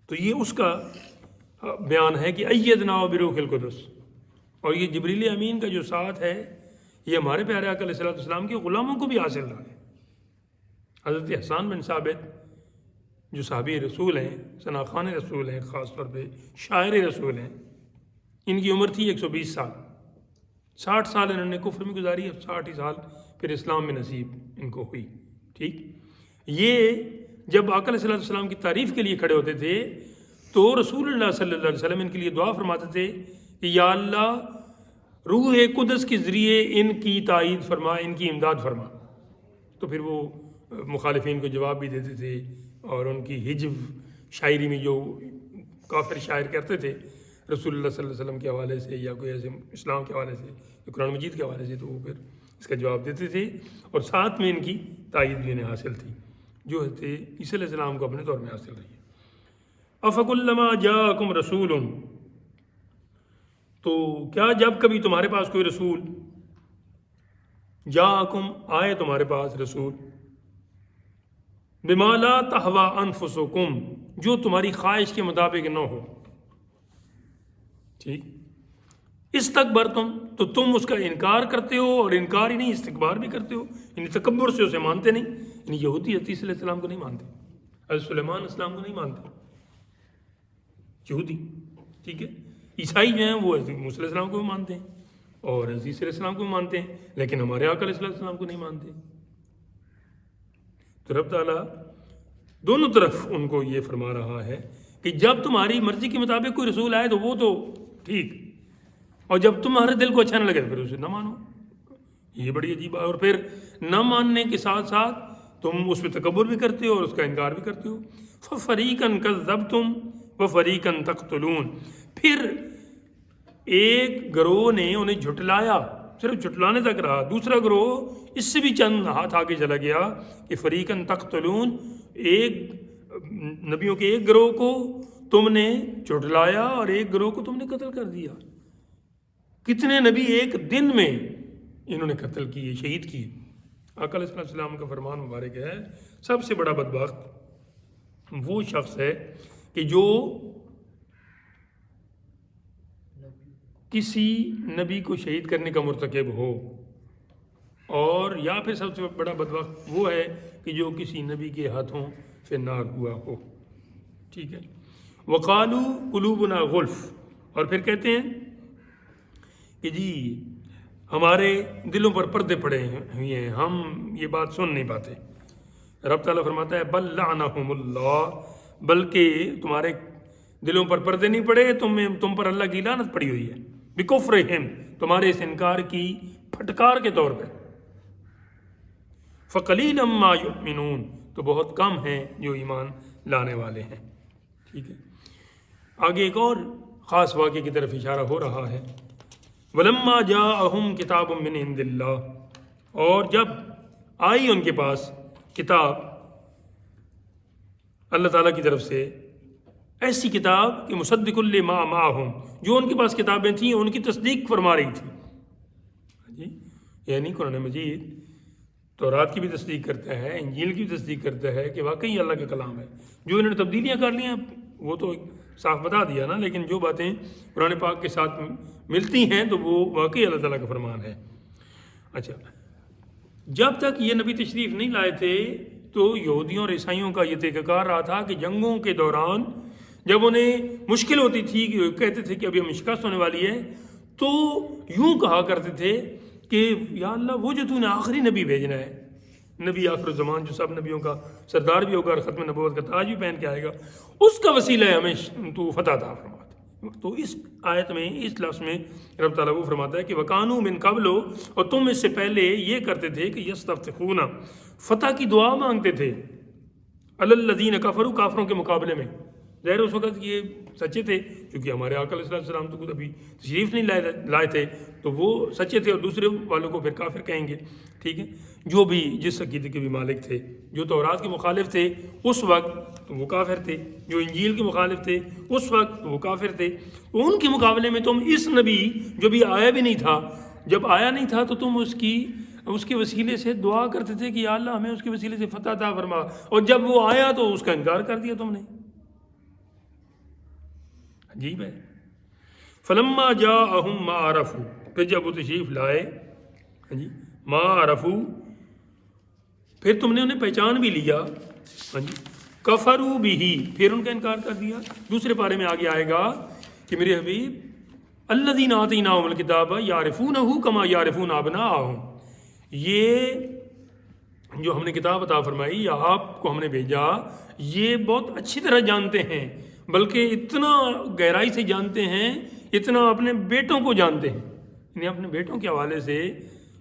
تو یہ اس کا بیان ہے کہ ایدناہ بروح القدس. اور یہ جبریل امین کا جو ساتھ ہے یہ ہمارے پیارے آقا علیہ السلام کے غلاموں کو بھی حاصل رہا ہے. حضرت حسان بن ثابت جو صحابی رسول ہیں، ثناخان رسول ہیں، خاص طور پہ شاعر رسول ہیں، ان کی عمر تھی 120 سال. 60 سال انہوں نے کفر میں گزاری، اب 60 سال پھر اسلام میں نصیب ان کو ہوئی. ٹھیک، یہ جب آقا علیہ السلام کی تعریف کے لیے کھڑے ہوتے تھے تو رسول اللہ صلی اللہ علیہ وسلم ان کے لیے دعا فرماتے تھے کہ یا اللہ روح قدس کے ذریعے ان کی تائید فرما، ان کی امداد فرما. تو پھر وہ مخالفین کو جواب بھی دیتے تھے، اور ان کی ہجو شاعری میں جو کافر شاعر کرتے تھے رسول اللہ صلی اللہ علیہ وسلم کے حوالے سے یا کوئی ایسے اسلام کے حوالے سے یا قرآن مجید کے حوالے سے، تو وہ پھر اس کا جواب دیتے تھے، اور ساتھ میں ان کی تائید بھی انہیں حاصل تھی جو حضرت عیسیٰ علیہ السلام کو اپنے دور میں حاصل رہی ہے. افکلما جاءکم رسول، تو کیا جب کبھی تمہارے پاس کوئی رسول، جاءکم آئے تمہارے پاس رسول، بما لا تہوی انفسکم، جو تمہاری خواہش کے مطابق نہ ہو. ٹھیک، استکبرتم، تو تم اس کا انکار کرتے ہو، اور انکار ہی نہیں استکبار بھی کرتے ہو، یعنی تکبر سے اسے مانتے نہیں. یعنی یہودی حضرت عیسیٰ علیہ السلام کو نہیں مانتے، حضرت سلیمان علیہ السلام کو نہیں مانتے یہودی. ٹھیک ہے، عیسائی جو ہیں وہ حضرت موسیٰ علیہ السلام کو بھی مانتے ہیں اور حضرت عیسیٰ علیہ السلام کو بھی مانتے ہیں، لیکن ہمارے آقا علیہ السلام کو نہیں مانتے. تو رب تعالیٰ دونوں طرف ان کو یہ فرما رہا ہے کہ جب تمہاری مرضی کے مطابق کوئی رسول آئے تو وہ تو ٹھیک، اور جب تمہارے دل کو اچھا نہ لگے تو پھر اسے نہ مانو. یہ بڑی عجیب ہے. اور پھر نہ ماننے کے ساتھ ساتھ تم اس پہ تکبر بھی کرتے ہو اور اس کا انکار بھی کرتے ہو. فَفَرِيقًا كَذَّبْتُمْ وَفَرِيقًا تَقْتُلُونَ، پھر ایک گروہ نے انہیں جھٹلایا، صرف جھٹلانے تک رہا. دوسرا گروہ اس سے بھی چند ہاتھ آگے چلا گیا کہ فریقاً تقتلون، ایک نبیوں کے ایک گروہ کو تم نے جھٹلایا اور ایک گروہ کو تم نے قتل کر دیا. کتنے نبی ایک دن میں انہوں نے قتل کیے، شہید کیے. آقا علیہ السلام کا فرمان مبارک ہے سب سے بڑا بدبخت وہ شخص ہے کہ جو کسی نبی کو شہید کرنے کا مرتکب ہو. اور یا پھر سب سے بڑا بدبخت وہ ہے کہ جو کسی نبی کے ہاتھوں فنار ہوا ہو. ٹھیک ہے. وقالوا قلوبنا غلف، اور پھر کہتے ہیں کہ جی ہمارے دلوں پر پردے پڑے ہوئے ہیں، ہم یہ بات سن نہیں پاتے. رب تعالیٰ فرماتا ہے بل لعنہم اللہ، بلکہ تمہارے دلوں پر پردے نہیں پڑے، تم پر اللہ کی لعنت پڑی ہوئی ہے. بکفرہم، تمہارے اس انکار کی پھٹکار کے طور پہ. فقلیلا ما یؤمنون، تو بہت کم ہیں جو ایمان لانے والے ہیں. ٹھیک ہے. آگے ایک اور خاص واقعے کی طرف اشارہ ہو رہا ہے. ولما جاءہم کتاب من عند اللہ، اور جب آئی ان کے پاس کتاب اللہ تعالیٰ کی طرف سے، ایسی کتاب کہ مصدق لما معہم، جو ان کے پاس کتابیں تھیں ان کی تصدیق فرما رہی تھی. جی یعنی قرآن مجید تورات کی بھی تصدیق کرتا ہے، انجیل کی بھی تصدیق کرتا ہے کہ واقعی اللہ کا کلام ہے. جو انہوں نے تبدیلیاں کر لی ہیں وہ تو صاف بتا دیا نا، لیکن جو باتیں قرآن پاک کے ساتھ ملتی ہیں تو وہ واقعی اللہ تعالیٰ کا فرمان ہے. اچھا، جب تک یہ نبی تشریف نہیں لائے تھے تو یہودیوں اور عیسائیوں کا یہ طریقہ کار رہا تھا کہ جنگوں کے دوران جب انہیں مشکل ہوتی تھی کہ کہتے تھے کہ ابھی ہمیں شکست ہونے والی ہے، تو یوں کہا کرتے تھے کہ یا اللہ وہ جو تو نے آخری نبی بھیجنا ہے، نبی آخر الزمان جو سب نبیوں کا سردار بھی ہوگا اور ختم نبوت کا تاج بھی پہن کے آئے گا، اس کا وسیلہ ہے ہمیں تو فتح عطا فرما دے. تو اس آیت میں اس لفظ میں رب تعالیٰ وہ فرماتا ہے کہ وَقَانُوا مِن قَبْلُ، اور تم اس سے پہلے یہ کرتے تھے کہ یستفتحون، فتح کی دعا مانگتے تھے، علی الذین کفروا، کافروں کے مقابلے میں. ظاہر اس وقت یہ سچے تھے کیونکہ ہمارے آقا علیہ السلام تو خود ابھی تشریف نہیں لائے تھے، تو وہ سچے تھے اور دوسرے والوں کو پھر کافر کہیں گے. ٹھیک ہے. جو بھی جس عقیدے کے بھی مالک تھے، جو تورات کے مخالف تھے اس وقت تو وہ کافر تھے، جو انجیل کے مخالف تھے اس وقت تو وہ کافر تھے. ان کے مقابلے میں تم اس نبی جو بھی آیا بھی نہیں تھا، جب آیا نہیں تھا تو تم اس کے وسیلے سے دعا کرتے تھے کہ یا اللہ ہمیں اس کے وسیلے سے فتح عطا فرما، اور جب وہ آیا تو اس کا انکار کر دیا تم نے. عجیب ہے. فلما جاءہم ما عرفوا، پھر جب وہ تشریف لائے جی ما عرفوا، پھر تم نے انہیں پہچان بھی لیا. کفروا بہ، پھر ان کا انکار کر دیا. دوسرے پارے میں آگے آئے گا کہ میرے حبیب الذین آتیناہم الکتاب یعرفونہ کما یعرفون ابناءہم، یہ جو ہم نے کتاب عطا فرمائی یا آپ کو ہم نے بھیجا، یہ بہت اچھی طرح جانتے ہیں، بلکہ اتنا گہرائی سے جانتے ہیں، اتنا اپنے بیٹوں کو جانتے ہیں. انہیں اپنے بیٹوں کے حوالے سے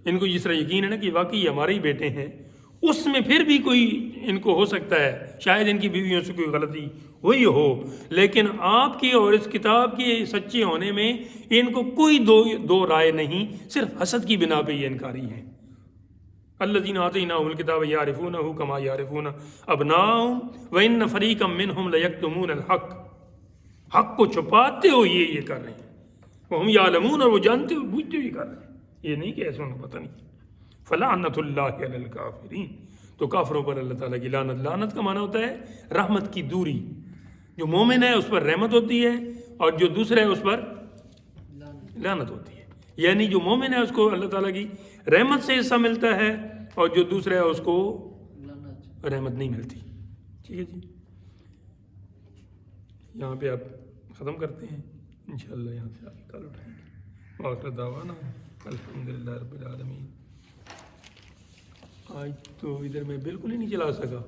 ان کو جس طرح یقین ہے نا کہ واقعی ہمارے ہی بیٹے ہیں، اس میں پھر بھی کوئی ان کو ہو سکتا ہے شاید ان کی بیویوں سے کوئی غلطی ہوئی ہو، لیکن آپ کی اور اس کتاب کے سچے ہونے میں ان کو کوئی دو رائے نہیں، صرف حسد کی بنا پہ یہ انکاری ہیں. الذین آتیناہم الکتاب یعرفونہ کما یعرفون ابناءہم وان فریقا منہم لیکتمون الحق، حق کو چھپاتے ہو یہ کر رہے ہیں. وہم یعلمون، اور وہ جانتے ہو بوجھتے ہوئے کر رہے ہیں، یہ نہیں کہ ایسا انہیں پتہ نہیں. فلعنت اللہ علی الکافرین، تو کافروں پر اللہ تعالیٰ کی لعنت. لعنت کا معنی ہوتا ہے رحمت کی دوری. جو مومن ہے اس پر رحمت ہوتی ہے اور جو دوسرا ہے اس پر لعنت ہوتی ہے. یعنی جو مومن ہے اس کو اللہ تعالیٰ کی رحمت سے حصہ ملتا ہے اور جو دوسرا ہے اس کو رحمت نہیں ملتی. ٹھیک ہے جی، یہاں پہ آپ ختم کرتے ہیں، انشاءاللہ یہاں سے آگے کل اٹھائیں گے. وآخر دعوانا الحمدللہ رب العالمین. آج تو ادھر میں بالکل ہی نہیں چلا سکا.